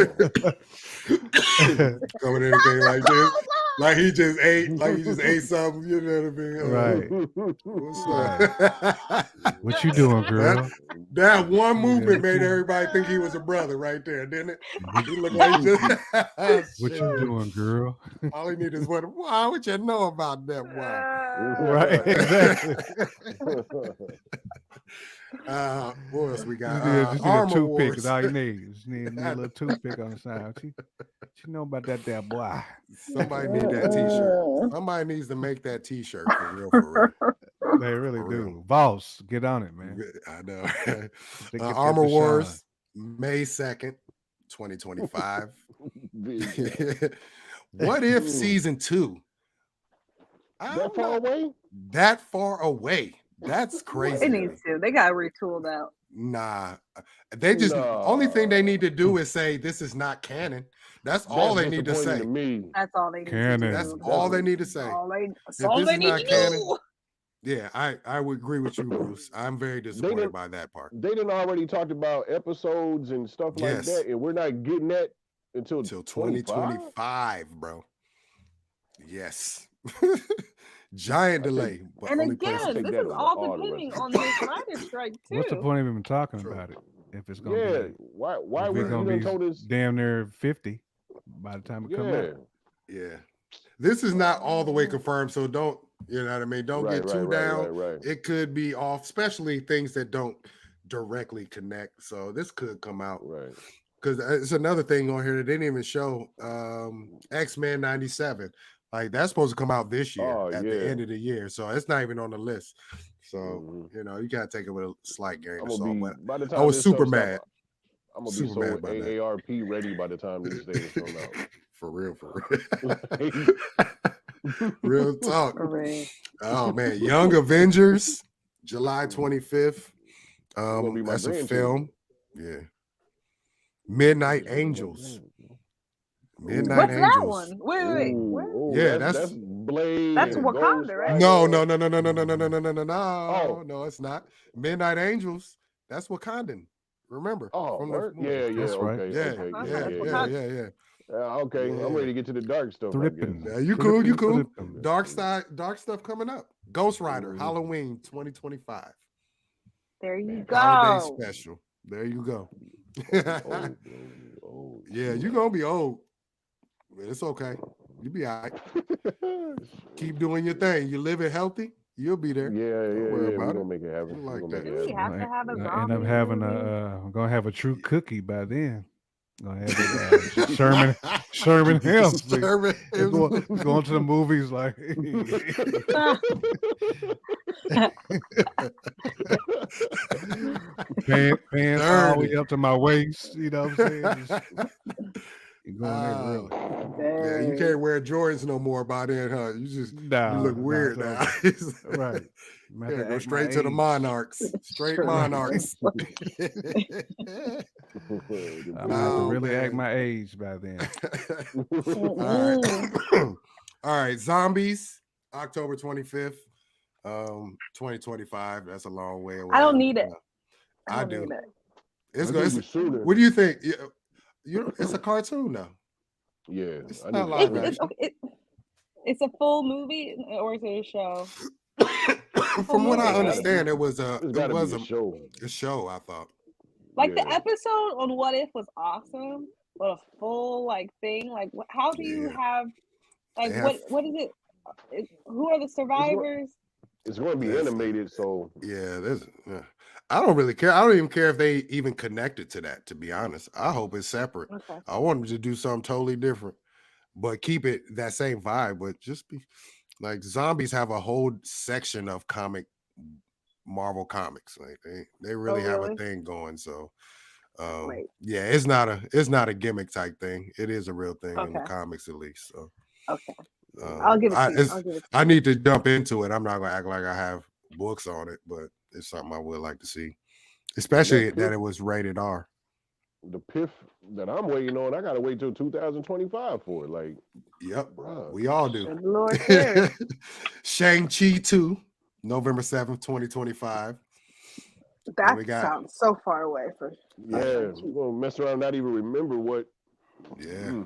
Coming anything like this. Like he just ate something, you know what I mean? Right. What you doing, girl? That one movement made everybody think he was a brother right there, didn't it? He looked like he just what you doing, girl? All he needed is what would you know about that? Right, exactly. What else we got? Just need a toothpick is all you need. Just need a little toothpick on the side. What you know about that there boy? Somebody need that t-shirt. Somebody needs to make that t-shirt for real. They really do. Boss, get on it, man. I know. Armor Wars, May 2nd, 2025. What if season 2? That far away? That far away. That's crazy. It needs to. They got retooled out. Nah, they just only thing they need to do is say this is not canon. That's all they need to say. To me. That's all they need Canon. to do. That's all they need to say. That's all they need to do. Yeah, I would agree with you, Bruce. I'm very disappointed by that part. They done already talked about episodes and stuff like that, and we're not getting that until 2025, bro. Yes. Giant delay. But and again, this is all depending on this writer's strike too. What's the point of even talking about it if it's gonna be? Why we gonna be told us damn near 50 by the time it comes out? Yeah, this is not all the way confirmed, so don't, you know what I mean? Don't get too down. It could be off, especially things that don't directly connect. So this could come out, right? Because it's another thing on here that didn't even show. X-Men 97. Like that's supposed to come out this year at the end of the year, so it's not even on the list. So you know you gotta take it with a slight grain of salt. But I was super mad. I'm gonna be so AARP ready by the time this thing comes out. For real. Real talk. Oh man, Young Avengers, July 25th. That's a film. Yeah. Midnight Angels. Midnight What's Angels. that one? Wait. Yeah, that's Blade. That's Wakanda, right? No. No, it's not. Midnight Angels. That's Wakandan. Remember? Yeah. That's right. Okay. Yeah. Okay, I'm ready to get to the dark stuff. Yeah, you cool. Dark stuff coming up. Ghost Rider, Halloween 2025. There you go. Holiday special. There you go. Yeah, you're gonna be old. But it's okay. You'll be all right. Keep doing your thing. You living healthy, you'll be there. We're gonna make it happen. Like that. We have to have a zombie. End up having I'm gonna have a true cookie by then. Gonna have Sherman Hill. Going to the movies like pants all the way up to my waist. You know what I'm saying? You're going there early. Yeah, you can't wear Jordans no more by then, huh? You just you look weird now. Right. Yeah, go straight to the Monarchs. Straight Monarchs. I'm gonna have to really act my age by then. All right. Zombies, October 25th, 2025. That's a long way away. I don't need it. I do. It's good. What do you think? It's a cartoon now. Yeah, it's not live action. It's a full movie, or is it a show? From what I understand, it was a show. A show, I thought. Like the episode on What If was awesome, but a full thing. Like, how do you have? Like, what is it? Who are the survivors? It's going to be animated, so yeah. I don't really care. I don't even care if they even connected to that. To be honest, I hope it's separate. Okay. I want them to do something totally different, but keep it that same vibe. But just be like, zombies have a whole section of Marvel comics. Like they really have a thing going. So yeah, it's not a gimmick type thing. It is a real thing in the comics, at least. So okay. I'll give it to you. I need to jump into it. I'm not gonna act like I have books on it, but it's something I would like to see, especially that it was rated R. The Piff that I'm waiting on, I gotta wait till 2025 for it. Like, yep, we all do. Lord Shang-Chi 2, November 7th, 2025. That sounds so far away for. Yeah, we're gonna mess around and not even remember what. Yeah,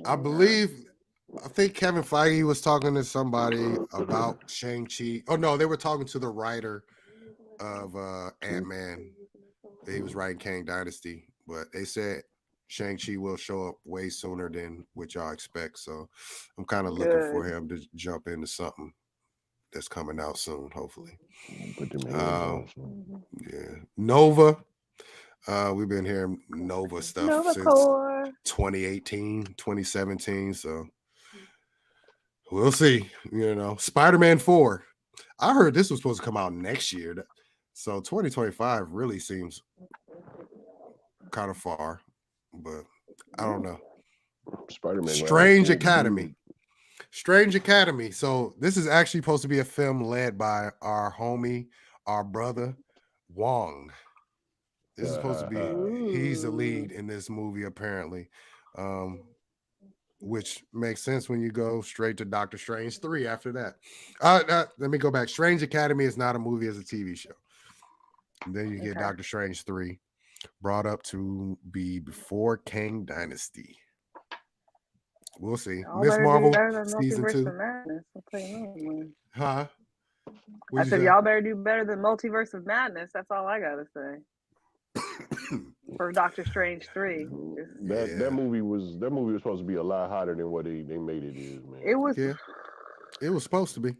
I think Kevin Feige was talking to somebody about Shang-Chi. Oh no, they were talking to the writer of Ant-Man. He was writing Kang Dynasty, but they said Shang-Chi will show up way sooner than what y'all expect. So I'm kind of looking for him to jump into something that's coming out soon, hopefully. Yeah, Nova. We've been hearing Nova stuff since 2018, 2017. So we'll see. Spider-Man 4. I heard this was supposed to come out next year. So 2025 really seems kind of far, but I don't know. Spider-Man. Strange Academy. Strange Academy. So this is actually supposed to be a film led by our homie, our brother, Wong. This is supposed to be, he's the lead in this movie, apparently. Which makes sense when you go straight to Doctor Strange 3 after that. Let me go back. Strange Academy is not a movie, it's a TV show. And then you get Doctor Strange 3, brought up to be before Kang Dynasty. We'll see. Miss Marvel season 2. Huh? I said y'all better do better than Multiverse of Madness. That's all I gotta say. For Doctor Strange 3. That movie was supposed to be a lot hotter than what they made it is, man. It was it was supposed to be.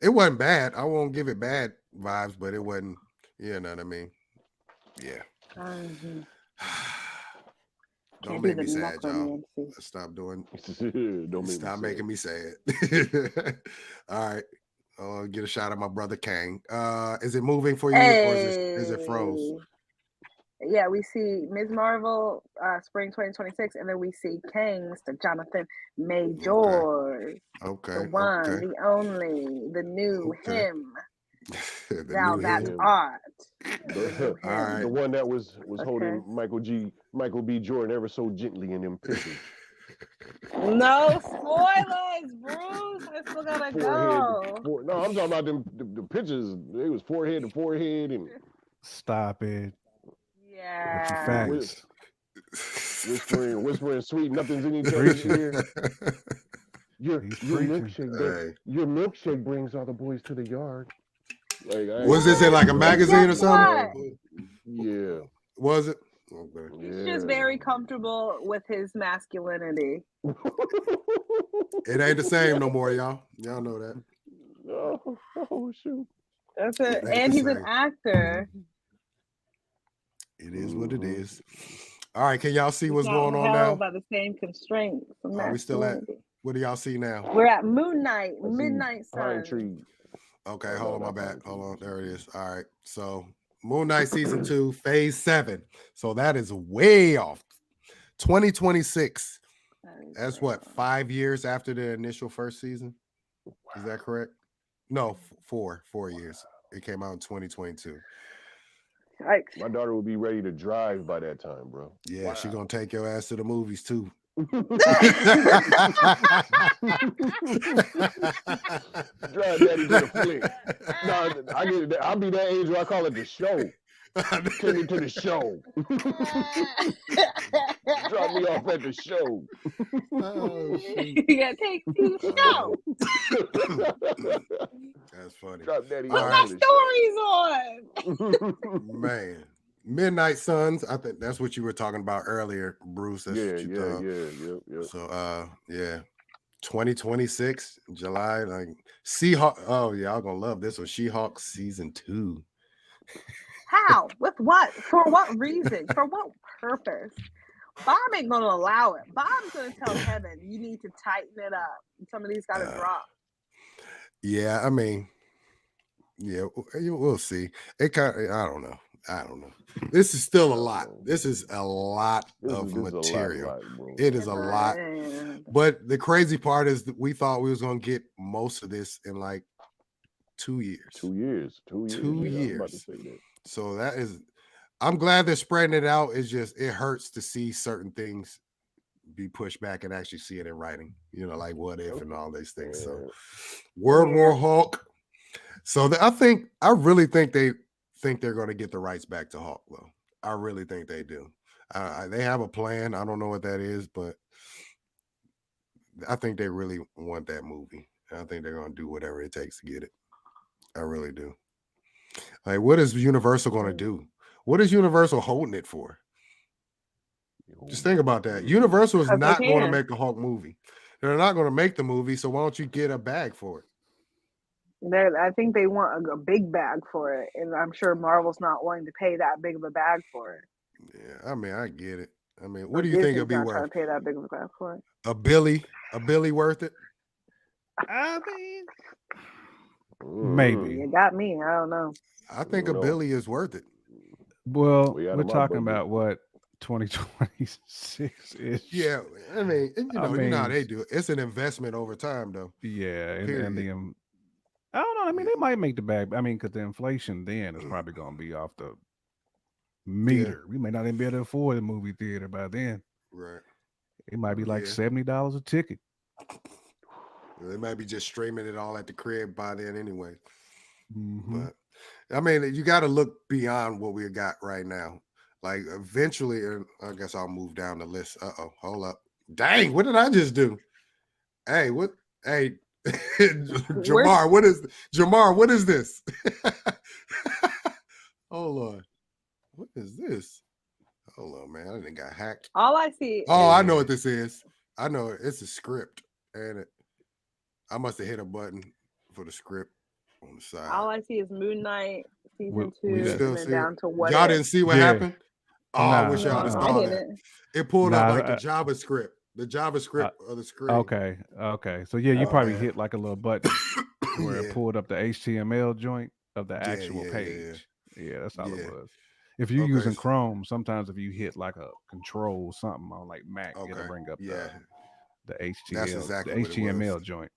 It wasn't bad. I won't give it bad vibes, but it wasn't, you know what I mean? Yeah. Don't make me sad, y'all. Stop doing. Stop making me sad. All right. I'll get a shot at my brother Kang. Is it moving for you, or is it froze? Yeah, we see Ms. Marvel, spring 2026, and then we see Kang, Mr. Jonathan Majors. Okay. The one, the only, the new him. Now that's art. All right. The one that was holding Michael B. Jordan ever so gently in them pictures. No spoilers, Bruce. I still gotta go. No, I'm talking about the pictures. It was forehead to forehead and. Stop it. Yeah. Facts. Whispering sweet nothings in each other's ear. Your milkshake brings all the boys to the yard. Was this in like a magazine or something? Yeah. Was it? Okay. He's just very comfortable with his masculinity. It ain't the same no more, y'all. Y'all know that. Oh shoot. That's it. And he's an actor. It is what it is. All right, can y'all see what's going on now? By the same constraints. Are we still at? What do y'all see now? We're at Moon Knight, Midnight Sun. Okay, hold on, my bad. Hold on, there it is. All right, so Moon Knight season 2, phase 7. So that is way off. 2026. That's what, 5 years after the initial first season? Is that correct? No, 4 years. It came out in 2022. Right. My daughter will be ready to drive by that time, bro. Yeah, she's gonna take your ass to the movies too. Drive daddy to the flick. No, I'll be that age where I call it the show. Take me to the show. Drop me off at the show. You gotta take me to the show. That's funny. Drop daddy. Put my stories on. Man. Midnight Suns. I think that's what you were talking about earlier, Bruce. That's Yeah. So yeah. 2026, July, like She-Hulk. Oh, yeah, I'm gonna love this one. She-Hulk season 2. How? With what? For what reason? For what purpose? Bob ain't gonna allow it. Bob's gonna tell Kevin, you need to tighten it up. Some of these gotta drop. Yeah, I mean, yeah, we'll see. It kind of, I don't know. This is still a lot. This is a lot of material. It is a lot. But the crazy part is that we thought we was gonna get most of this in like 2 years. 2 years. 2 years. 2 years. So that is, I'm glad they're spreading it out. It's just, it hurts to see certain things be pushed back and actually see it in writing, you know, like What If and all these things. So World War Hulk. So I really think they're going to get the rights back to Hulk, though. I really think they do. They have a plan. I don't know what that is, but I think they really want that movie. I think they're going to do whatever it takes to get it. I really do. Like, what is Universal going to do? What is Universal holding it for? Just think about that. Universal is not going to make a Hulk movie. They're not going to make the movie, so why don't you get a bag for it? I think they want a big bag for it, and I'm sure Marvel's not willing to pay that big of a bag for it. Yeah, I mean, I get it. I mean, what do you think it'll be worth? Trying to pay that big of a bag for it. A Billy worth it? I mean, maybe. You got me. I don't know. I think a Billy is worth it. Well, we're talking about what 2026 ish. Yeah, I mean, you know how they do it. It's an investment over time, though. Yeah, and the I don't know. I mean, they might make the bag. I mean, because the inflation then is probably going to be off the meter. We may not even be able to afford the movie theater by then. Right. It might be like $70 a ticket. They might be just streaming it all at the crib by then anyway. Mm-hmm. But I mean, you got to look beyond what we got right now. Like eventually, and I guess I'll move down the list. Hold up. Dang, what did I just do? Hey, what? Hey, Jamar, what is this? Hold on. What is this? Hold on, man. I didn't got hacked. All I see. Oh, I know what this is. I know it's a script, and I must have hit a button for the script on the side. All I see is Moon Knight season 2, and then down to what? Y'all didn't see what happened? Oh, I wish y'all saw that. It pulled up like the JavaScript. The JavaScript of the screen. Okay. So yeah, you probably hit like a little button where it pulled up the HTML joint of the actual page. Yeah, that's all it was. If you're using Chrome, sometimes if you hit like a control something on like Mac, it'll bring up the HTML, that's exactly the HTML joint.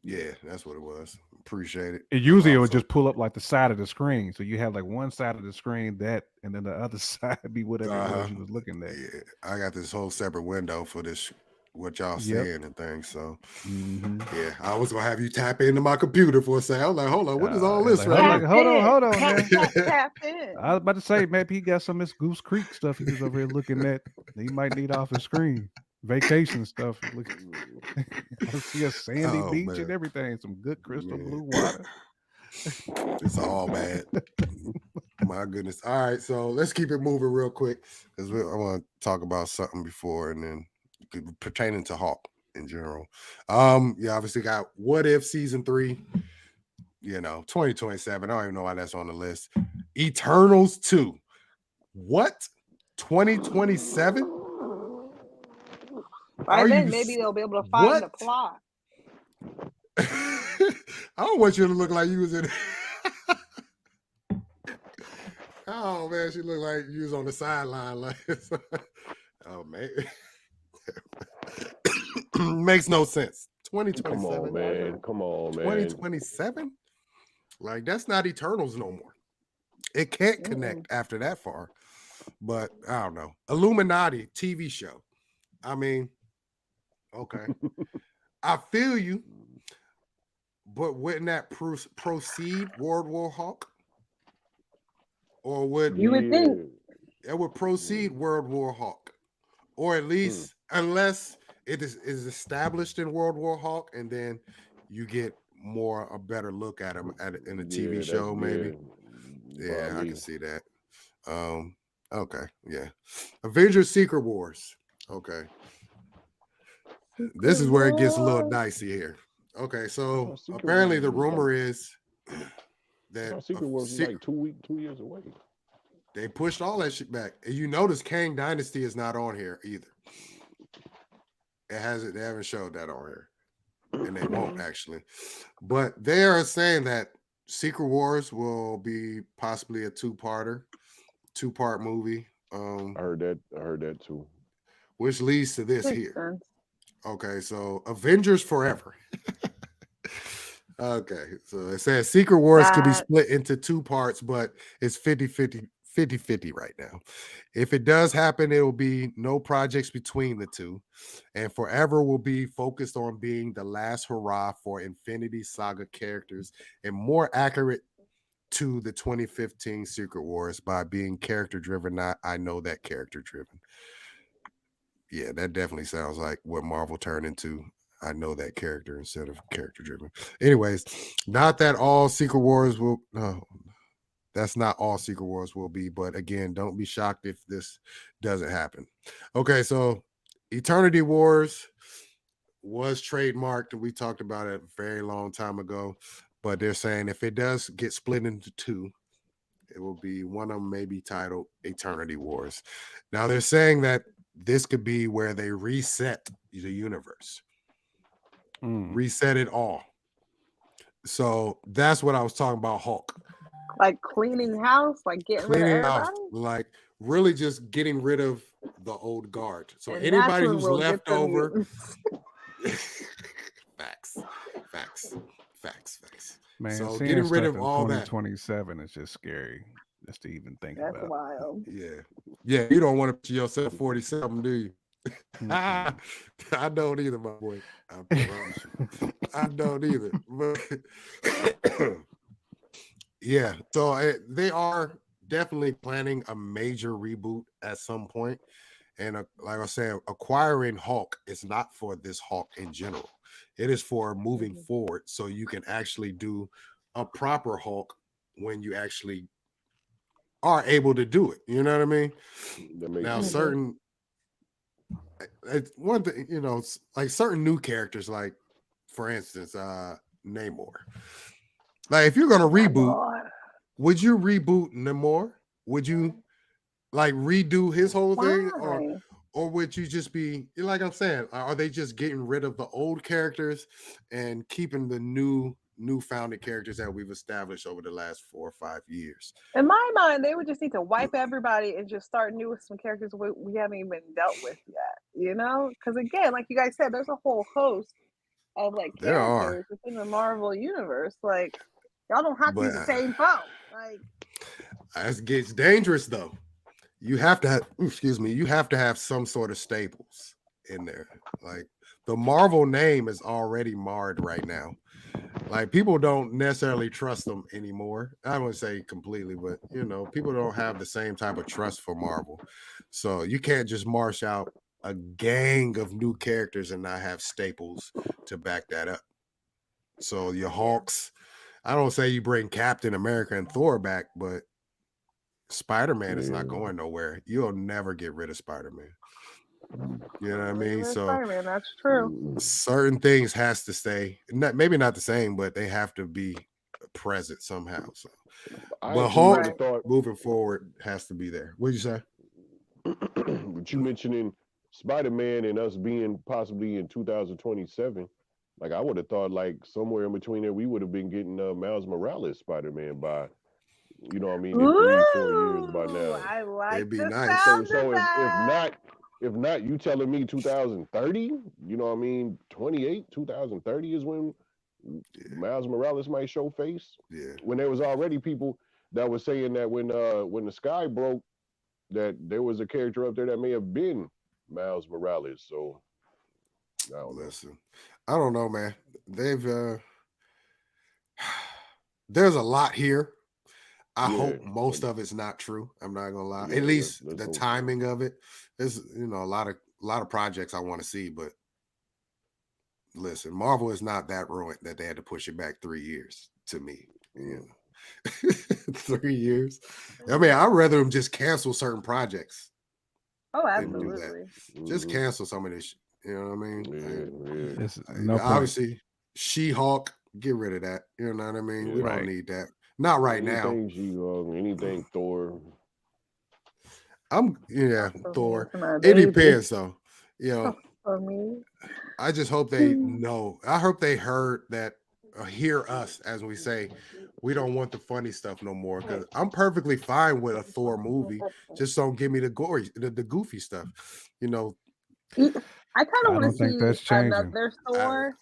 Yeah, that's what it was. Appreciate it. It usually would just pull up like the side of the screen. So you have like one side of the screen and then the other side be whatever it was you was looking at. Yeah, I got this whole separate window for this, what y'all saying and things. So yeah, I was gonna have you tap into my computer for a second. I was like, hold on, what is all this? Like, hold on, man. Tap in. I was about to say, maybe he got some Miss Goose Creek stuff he was over here looking at. He might need off his screen. Vacation stuff. See a sandy beach and everything. Some good crystal blue water. It's all bad. My goodness. All right, so let's keep it moving real quick because I want to talk about something before and then pertaining to Hawk in general. You obviously got What If season 3. 2027. I don't even know why that's on the list. Eternals 2. What? 2027? By then, maybe they'll be able to find the plot. I don't want you to look like you was in. Oh man, she looked like you was on the sideline. Like, oh man, makes no sense. 2027. Come on, man. 2027. Like that's not Eternals no more. It can't connect after that far. But I don't know. Illuminati TV show. I mean. Okay, I feel you, but wouldn't that proceed World War Hawk? Or would you would think it would proceed World War Hawk, or at least unless it is established in World War Hawk, and then you get a better look at him in a TV show, maybe. Yeah, I can see that. Okay, yeah, Avengers: Secret Wars. Okay. This is where it gets a little dicey here. Okay, so apparently the rumor is that Secret Wars is like 2 years away. They pushed all that shit back. And you notice Kang Dynasty is not on here either. They haven't showed that on here. And they won't actually. But they are saying that Secret Wars will be possibly a two-part movie. I heard that too. Which leads to this here. Okay, so Avengers Forever. Okay, so it says Secret Wars could be split into 2 parts, but it's 50-50 right now. If it does happen, it will be no projects between the two, and Forever will be focused on being the last hurrah for Infinity Saga characters and more accurate to the 2015 Secret Wars by being character-driven. I know that character-driven. Yeah, that definitely sounds like what Marvel turned into. I know that character instead of character driven. Anyways, not that all Secret Wars will. No, that's not all Secret Wars will be. But again, don't be shocked if this doesn't happen. Okay, so Eternity Wars was trademarked, and we talked about it a very long time ago. But they're saying if it does get split into 2, it will be one of them may be titled Eternity Wars. Now they're saying that this could be where they reset the universe, reset it all. So that's what I was talking about. Hulk. Like cleaning house, like getting rid of everybody. Like really just getting rid of the old guard. So and anybody who's we'll left over. Facts. Man, so seeing getting rid stuff of in all that 2027 is just scary. Just to even think That's about. wild. Yeah. You don't want to put yourself 47, do you? I don't either, my boy. I promise you. I don't either. But yeah, so they are definitely planning a major reboot at some point. And like I said, acquiring Hulk is not for this Hulk in general. It is for moving forward so you can actually do a proper Hulk when you actually are able to do it. You know what I mean? Now, certain one thing, like certain new characters, like for instance, Namor. Like if you're gonna reboot, would you reboot Namor? Would you like redo his whole thing, or would you just be like I'm saying? Are they just getting rid of the old characters and keeping the newfounded characters that we've established over the last 4 or 5 years? In my mind, they would just need to wipe everybody and just start new with some characters we haven't even dealt with yet. Because again, like you guys said, there's a whole host of like characters within the Marvel universe. Like y'all don't have to use the same phone. Like it gets dangerous though. You have to have, you have to have some sort of staples in there. Like the Marvel name is already marred right now. Like people don't necessarily trust them anymore. I wouldn't say completely, but people don't have the same type of trust for Marvel. So you can't just march out a gang of new characters and not have staples to back that up. So your Hulks, I don't say you bring Captain America and Thor back, but Spider-Man is not going nowhere. You'll never get rid of Spider-Man. You know what I mean? So Spider-Man, that's true. Certain things has to stay. Maybe not the same, but they have to be present somehow. So, but Hulk moving forward has to be there. What'd you say? But you mentioning Spider-Man and us being possibly in 2027. Like I would have thought, like somewhere in between there, we would have been getting Miles Morales Spider-Man by, what I mean, in 3-4 years by now. I like It'd be the nice. sound So of that. if not, you telling me 2030? You know what I mean? 2030 is when Miles Morales might show face. Yeah. When there was already people that were saying that when the sky broke, that there was a character up there that may have been Miles Morales. So I don't listen. I don't know, man. They've there's a lot here. I hope most of it's not true. I'm not gonna lie. At least the timing of it. There's a lot of projects I want to see, but listen, Marvel is not that ruined that they had to push it back 3 years to me. 3 years. I mean, I'd rather them just cancel certain projects. Oh, absolutely. Just cancel some of this shit. You know what I mean? No obviously, She-Hulk, get rid of that. You know what I mean? We don't need that. Not right now. Anything Thor. Thor. It depends though. For me. I just hope they know. I hope they heard that, hear us as we say, we don't want the funny stuff no more. Because I'm perfectly fine with a Thor movie. Just don't give me the goofy stuff. I kind of want to see another Thor.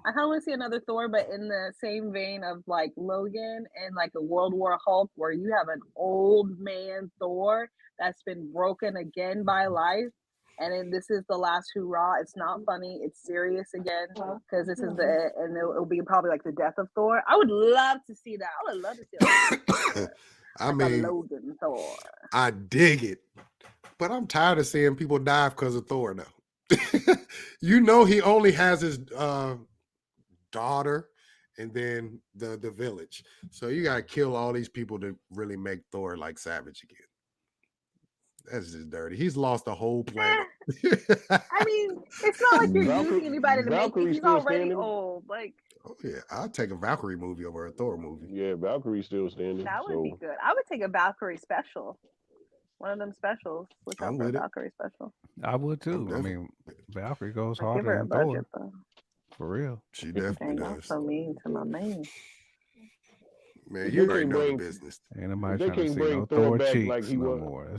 I kind of want to see another Thor, but in the same vein of like Logan and like a World War Hulk, where you have an old man Thor that's been broken again by life. And then this is the last hurrah. It's not funny. It's serious again because this is and it'll be probably like the death of Thor. I would love to see that. I would love to see that. I mean, Logan Thor. I dig it, but I'm tired of seeing people die because of Thor now. He only has his daughter and then the village. So you got to kill all these people to really make Thor like savage again. That's just dirty. He's lost the whole planet. I mean, it's not like you're using anybody to make it. He's already old. Like, oh yeah, I'd take a Valkyrie movie over a Thor movie. Yeah, Valkyrie's still standing. That would be good. I would take a Valkyrie special. One of them specials. Look out for a Valkyrie special. I would too. I mean, Valkyrie goes harder than Thor. For real. She definitely does. So mean to my man. Man, you already know the business. Ain't nobody trying to see no Thor cheeks like he no more.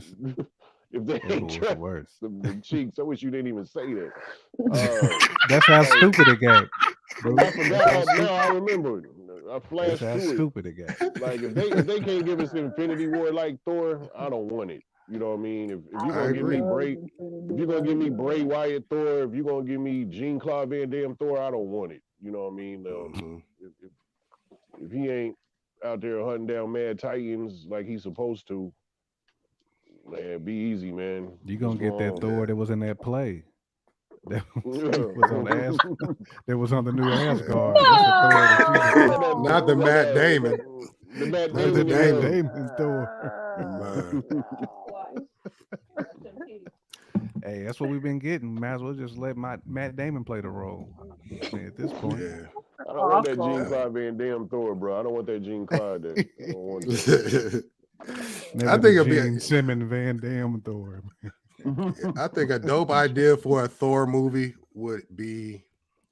If they ain't the worst. The cheeks, I wish you didn't even say that. That's how stupid it got. I forgot. Now I remember. I flashed That's how through stupid it got. Like if they can't give us Infinity War like Thor, I don't want it. You know what I mean? If you're gonna give me Bray Wyatt Thor, if you're gonna give me Jean-Claude Van Damme Thor, I don't want it. You know what I mean? If he ain't out there hunting down mad titans like he's supposed to, man, be easy, man. You gonna get that Thor that was in that play. That was on the new Asgard. No! Not the Matt Damon. The Matt Damon Thor. Hey, that's what we've been getting. Might as well just let Matt Damon play the role. I mean, at this point. Yeah. I don't want that Jean-Claude Van Damme Thor, bro. I don't want that Jean-Claude. I don't want that. I think it'll be Simmons Van Damme Thor. I think a dope idea for a Thor movie would be,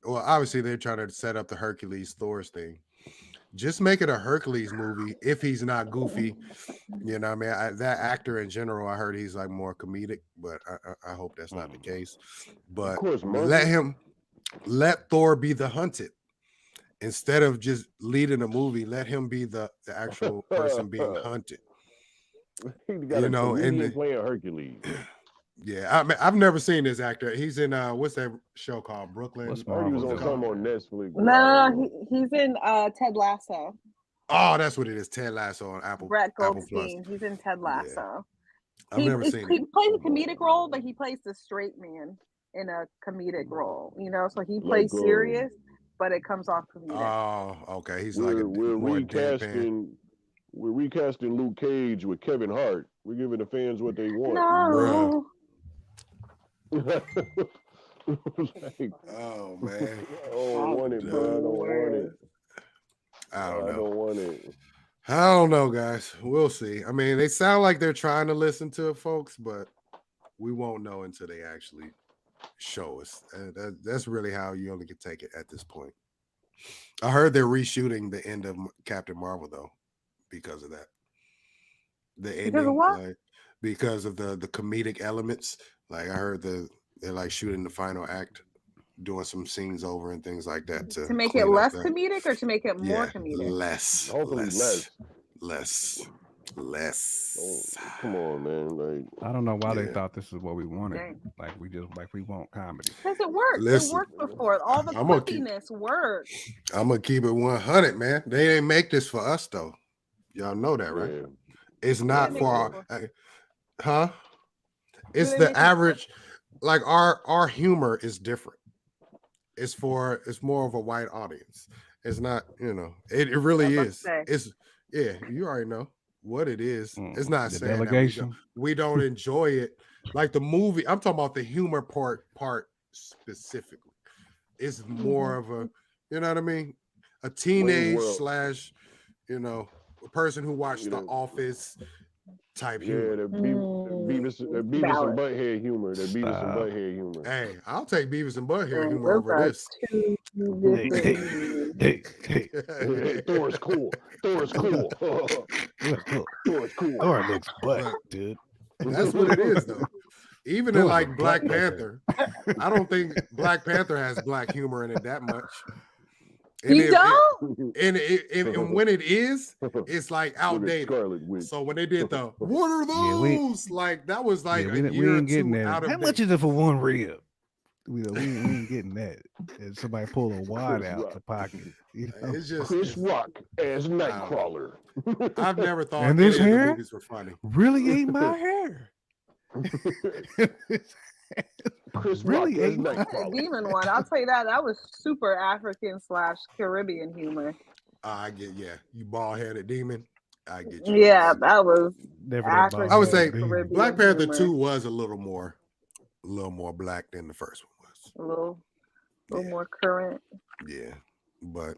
well, obviously they're trying to set up the Hercules Thor's thing. Just make it a Hercules movie if he's not goofy. You know what I mean? That actor in general, I heard he's like more comedic, but I hope that's not the case. But of course, let Thor be the hunted. Instead of just leading a movie, let him be the actual person being hunted. You know, and playing Hercules. Yeah, I've never seen this actor. He's in what's that show called? Brooklyn. He was on some on Netflix. No, he's in Ted Lasso. Oh, that's what it is. Ted Lasso on Apple. Brett Goldstein. He's in Ted Lasso. Yeah. I've never seen. He plays a comedic role, but he plays the straight man in a comedic role. You know, so he plays serious, but it comes off comedic. Oh, okay. He's we're recasting Luke Cage with Kevin Hart. We're giving the fans what they want. No. Oh man. I don't want it, bro. I don't want it. I don't want it. I don't know, guys. We'll see. I mean, they sound like they're trying to listen to it, folks, but we won't know until they actually show us. That's really how you only can take it at this point. I heard they're reshooting the end of Captain Marvel though, because of that. The ending, because of what? like, because of the comedic elements. Like I heard they're like shooting the final act, doing some scenes over and things like that to make it less comedic or to make it more comedic. Less. Hopefully less. Oh, come on, man. Like I don't know why they thought this is what we wanted. Dang. Like we want comedy. Because it worked. It worked before. All the quirkiness worked. I'm gonna keep it 100, man. They didn't make this for us though. Y'all know that, right? Yeah. It's not for our, It's the average. Like our humor is different. It's more of a white audience. It's not, it really is. It's you already know what it is. It's not the saying delegation. That we don't enjoy it. Like the movie, I'm talking about the humor part specifically. It's more of a, you know what I mean? A teenage slash, a person who watched The Office type humor. The Beavis and Butthead humor. The Beavis and Butthead humor. Hey, I'll take Beavis and Butthead humor over this. Hey, Thor's cool. Thor's cool. Thor looks butt, dude. That's what it is, though. Even in like Black Panther, I don't think Black Panther has black humor in it that much. And when it is, it's like outdated. So when they did the what are those? Like that was like a year or two out of How much is it for one rib? We ain't getting that. And somebody pull a wad out the pocket. It's just Chris Rock as Nightcrawler. I've never thought any of the movies were funny. Really ain't my hair. Chris really Rock ain't the demon one. I'll tell you that was super African / Caribbean humor. I get you bald-headed demon. I get you. Yeah, that was African. I would say Caribbean Black Panther 2 was a little more black than the first one was. A little more current. Yeah, but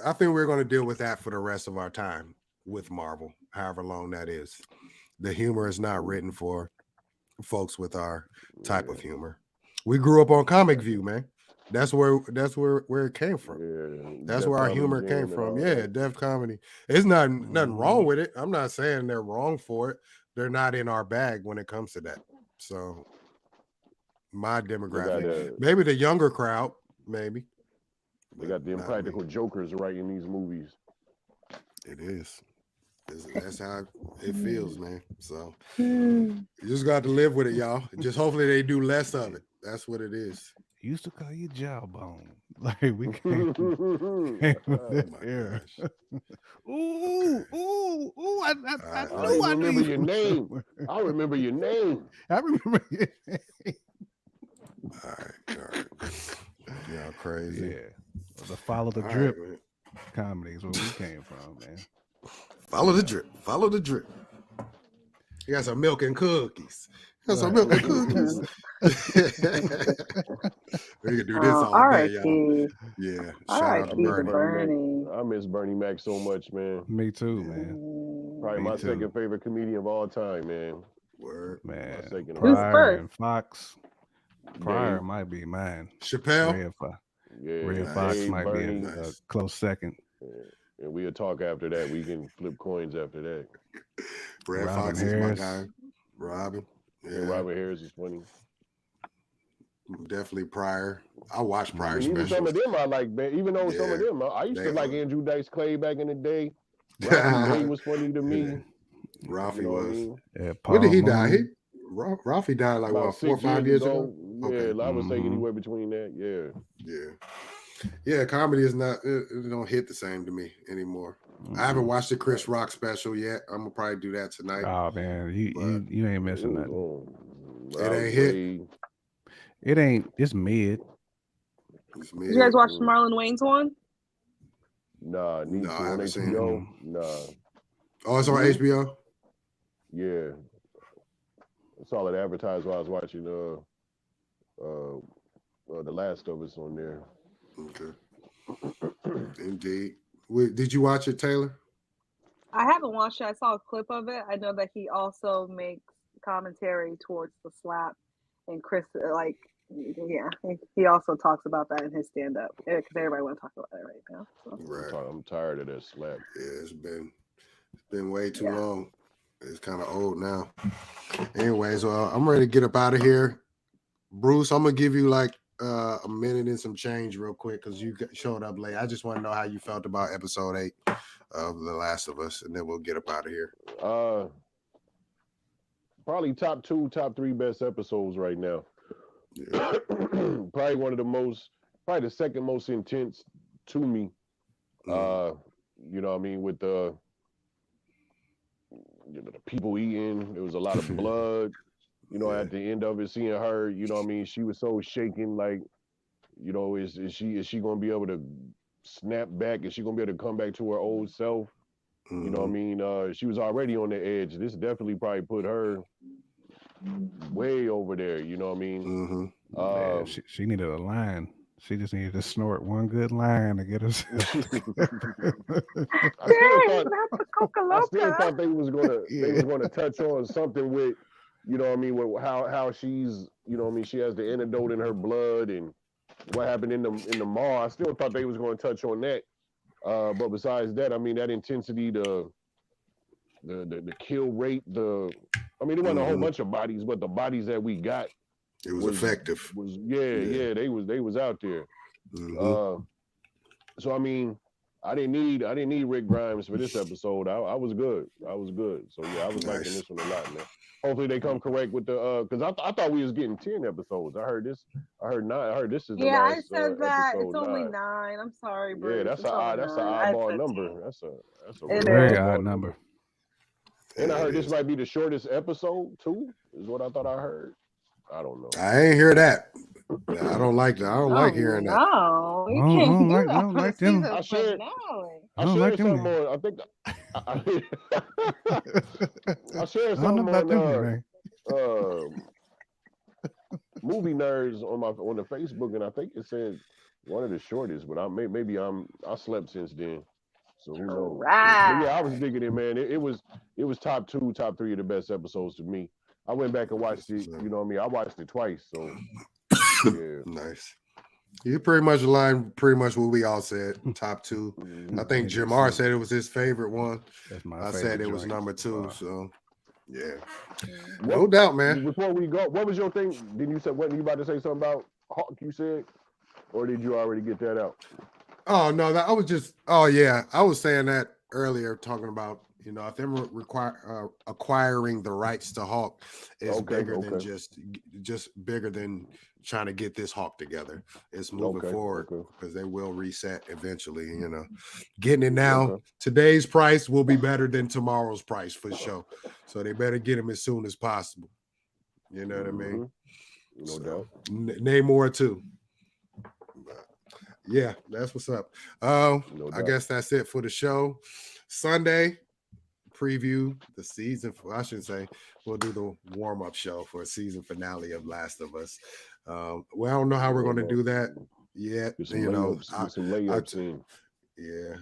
I think we're going to deal with that for the rest of our time with Marvel, however long that is. The humor is not written for folks with our type of humor. We grew up on Comic View, man. That's where it came from. Yeah, That's Def where our Comedy humor Jam came and from. all Yeah, that. Def Comedy. It's nothing wrong Mhm. with it. I'm not saying they're wrong for it. They're not in our bag when it comes to that. So my They got demographic, maybe the younger crowd, maybe. they got the Not me. Impractical Jokers writing these movies. It is. That's how it feels, man. So Hmm. you just got to live with it, y'all. Just hopefully they do less of it. That's what it is. Used to call you jawbone. Like we came Oh with my here. gosh. Ooh! I All I right. knew I knew remember you your from name. somewhere. I remember your name. I remember. All right. Y'all crazy. Yeah, the follow the All drip right, man. comedy is where we came from, man. Follow the drip. Follow the drip. You got some milk and cookies. You got some Right. milk and cookies. We can do this all day, y'all. R.I.P. Yeah. Shout out to R.I.P. to Bernie. Bernie. I miss Bernie Mac so much, man. Me too, man. Probably Me my too. second favorite comedian of all time, man. Word. Man, second Who's Pryor first? and Fox. Pryor Dave. might be mine. Chappelle. Red Nice. Fox Dave, might Bernie, be a Nice. close second. and we'll talk after that. We can flip coins after that. Red Robin Fox Harris. is my guy. Robin. Yeah, Yeah. Robert Harris is funny. Definitely Pryor. I watch Pryor And even some specials. of them I like, man. Even though some of Yeah, them, I used they to like are. Andrew Dice Clay back in the day. Ralphie May was funny to me. Yeah. Ralphie You know what I was. mean? Yeah, When did Paul he die? Mooney. Ralphie died like About what, 4 or 6 5 years ago? Yeah, Okay. I would say Mhm. anywhere between that. Yeah. Yeah, comedy is not it don't hit the same to me anymore. I haven't watched the Chris Rock special yet. I'm gonna probably do that tonight. Oh man, you ain't missing nothing. It ain't hit. It ain't. It's mid. It's Did you guys mid. watch Marlon Wayne's one? Nah, need No, to I on haven't seen it. HBO. Nah. Oh, it's on Mhm. HBO? Yeah. I saw it advertised while I was watching The Last of Us on there. Okay. Indeed. Did you watch it, Taylor? I haven't watched it. I saw a clip of it. I know that he also makes commentary towards the slap, and Chris, like, yeah, he also talks about that in his stand-up because everybody want to talk about that right now. So. Right. I'm tired of that slap. Yeah, it's been way too long. It's kind of old now. Anyways, well, I'm ready to get up out of here. Bruce, I'm gonna give you like a minute and some change real quick because you showed up late. I just want to know how you felt about episode 8 of The Last of Us, and then we'll get up out of here. Probably top 2, top 3 best episodes right now. Yeah. Probably probably the second most intense to me. You know what I mean, with the people eating, there was a lot of blood. You know, at the end of it, seeing her, you know what I mean, she was so shaken, like, you know, is she gonna be able to snap back? Is she gonna be able to come back to her old self? You know what I mean? She was already on the edge. This definitely probably put her way over there, you know what I mean? Yeah, she needed a line. She just needed to snort one good line to get us. I still thought they was gonna touch on something with, you know what I mean, with how she's, you know what I mean, she has the antidote in her blood and what happened in the mall. I still thought they was gonna touch on that. But besides that, I mean, that intensity, the kill rate, I mean, there wasn't a whole bunch of bodies, but the bodies that we got, it was effective. They was out there. So I mean, I didn't need Rick Grimes for this episode. I was good. So yeah, I was liking this one a lot, man. Hopefully they come correct with the because I thought we was getting 10 episodos. I heard 9. I heard this is the last. I said that it's only 9. 9. I'm sorry, Bruce. Yeah, that's an oddball number. That's a very odd number. And I heard this might be the shortest episode too. Is what I thought I heard. I don't know. I ain't hear that. I don't like that. I don't like hearing that. No, you can't do that. I don't like them. I shared something on. I think I shared something on Movie Nerds on the Facebook, and I think it said one of the shortest. But I slept since then, so who knows? Right. But yeah, I was digging it, man. It was top 2, top 3 of the best episodes to me. I went back and watched it. You know what I mean? I watched it twice, so yeah. Nice. You pretty much aligned pretty much what we all said. Top two. I think Jamar said it was his favorite one. That's my I favorite said it joint. was number 2. So yeah. What- No doubt, man. Before we go, what was your thing? Did you say what you about to say something about Hawk? You said, or did you already get that out? Oh no, I was just. Oh yeah, I was saying that earlier, talking about if them acquiring the rights to Hawk is bigger than just bigger than trying to get this Hawk together. It's moving forward because they will reset eventually. Getting it now, today's price will be better than tomorrow's price for sure. So they better get him as soon as possible. You know what I mean? No doubt. Namor too. Yeah, that's what's up. I guess that's it for the show. Sunday preview the season. I shouldn't say. We'll do the warm-up show for a season finale of Last of Us. Well, I don't know how we're going to do that yet.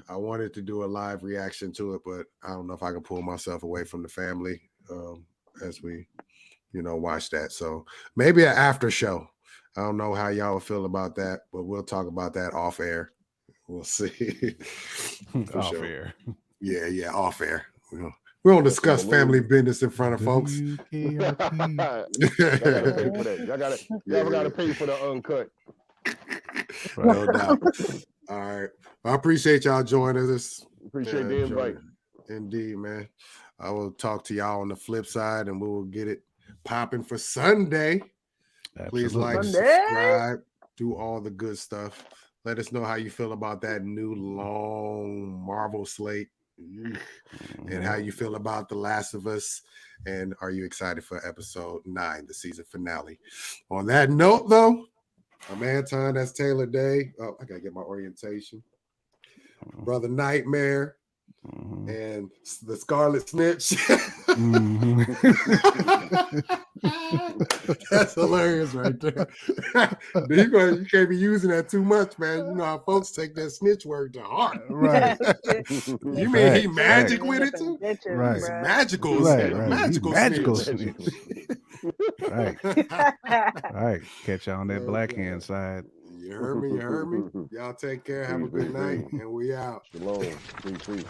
I wanted to do a live reaction to it, but I don't know if I can pull myself away from the family as we, watch that. So maybe an after show. I don't know how y'all feel about that, but we'll talk about that off air. We'll see. Off air. Yeah, off air. We don't discuss family business in front of folks. Y'all gotta pay for that. Y'all gotta pay for the uncut. No doubt. All right. I appreciate y'all joining us. Appreciate the invite. Indeed, man. I will talk to y'all on the flip side, and we will get it popping for Sunday. Absolutely. Please like, subscribe, do all the good stuff. Let us know how you feel about that new long Marvel slate and how you feel about The Last of Us. And are you excited for episode 9, the season finale? On that note, though, I'm Anton. That's Taylor Day. Oh, I got to get my orientation. Brother Nightmare. And the Scarlet Snitch. That's hilarious right there. You can't be using that too much, man. You know how folks take that snitch word to heart. Right. You mean he magic with it too? Right. He's magical. Magical snitch. Right. Right. Catch you on that black hand side. You heard me. Y'all take care. Have a good night. And we out. Shalom. Peace.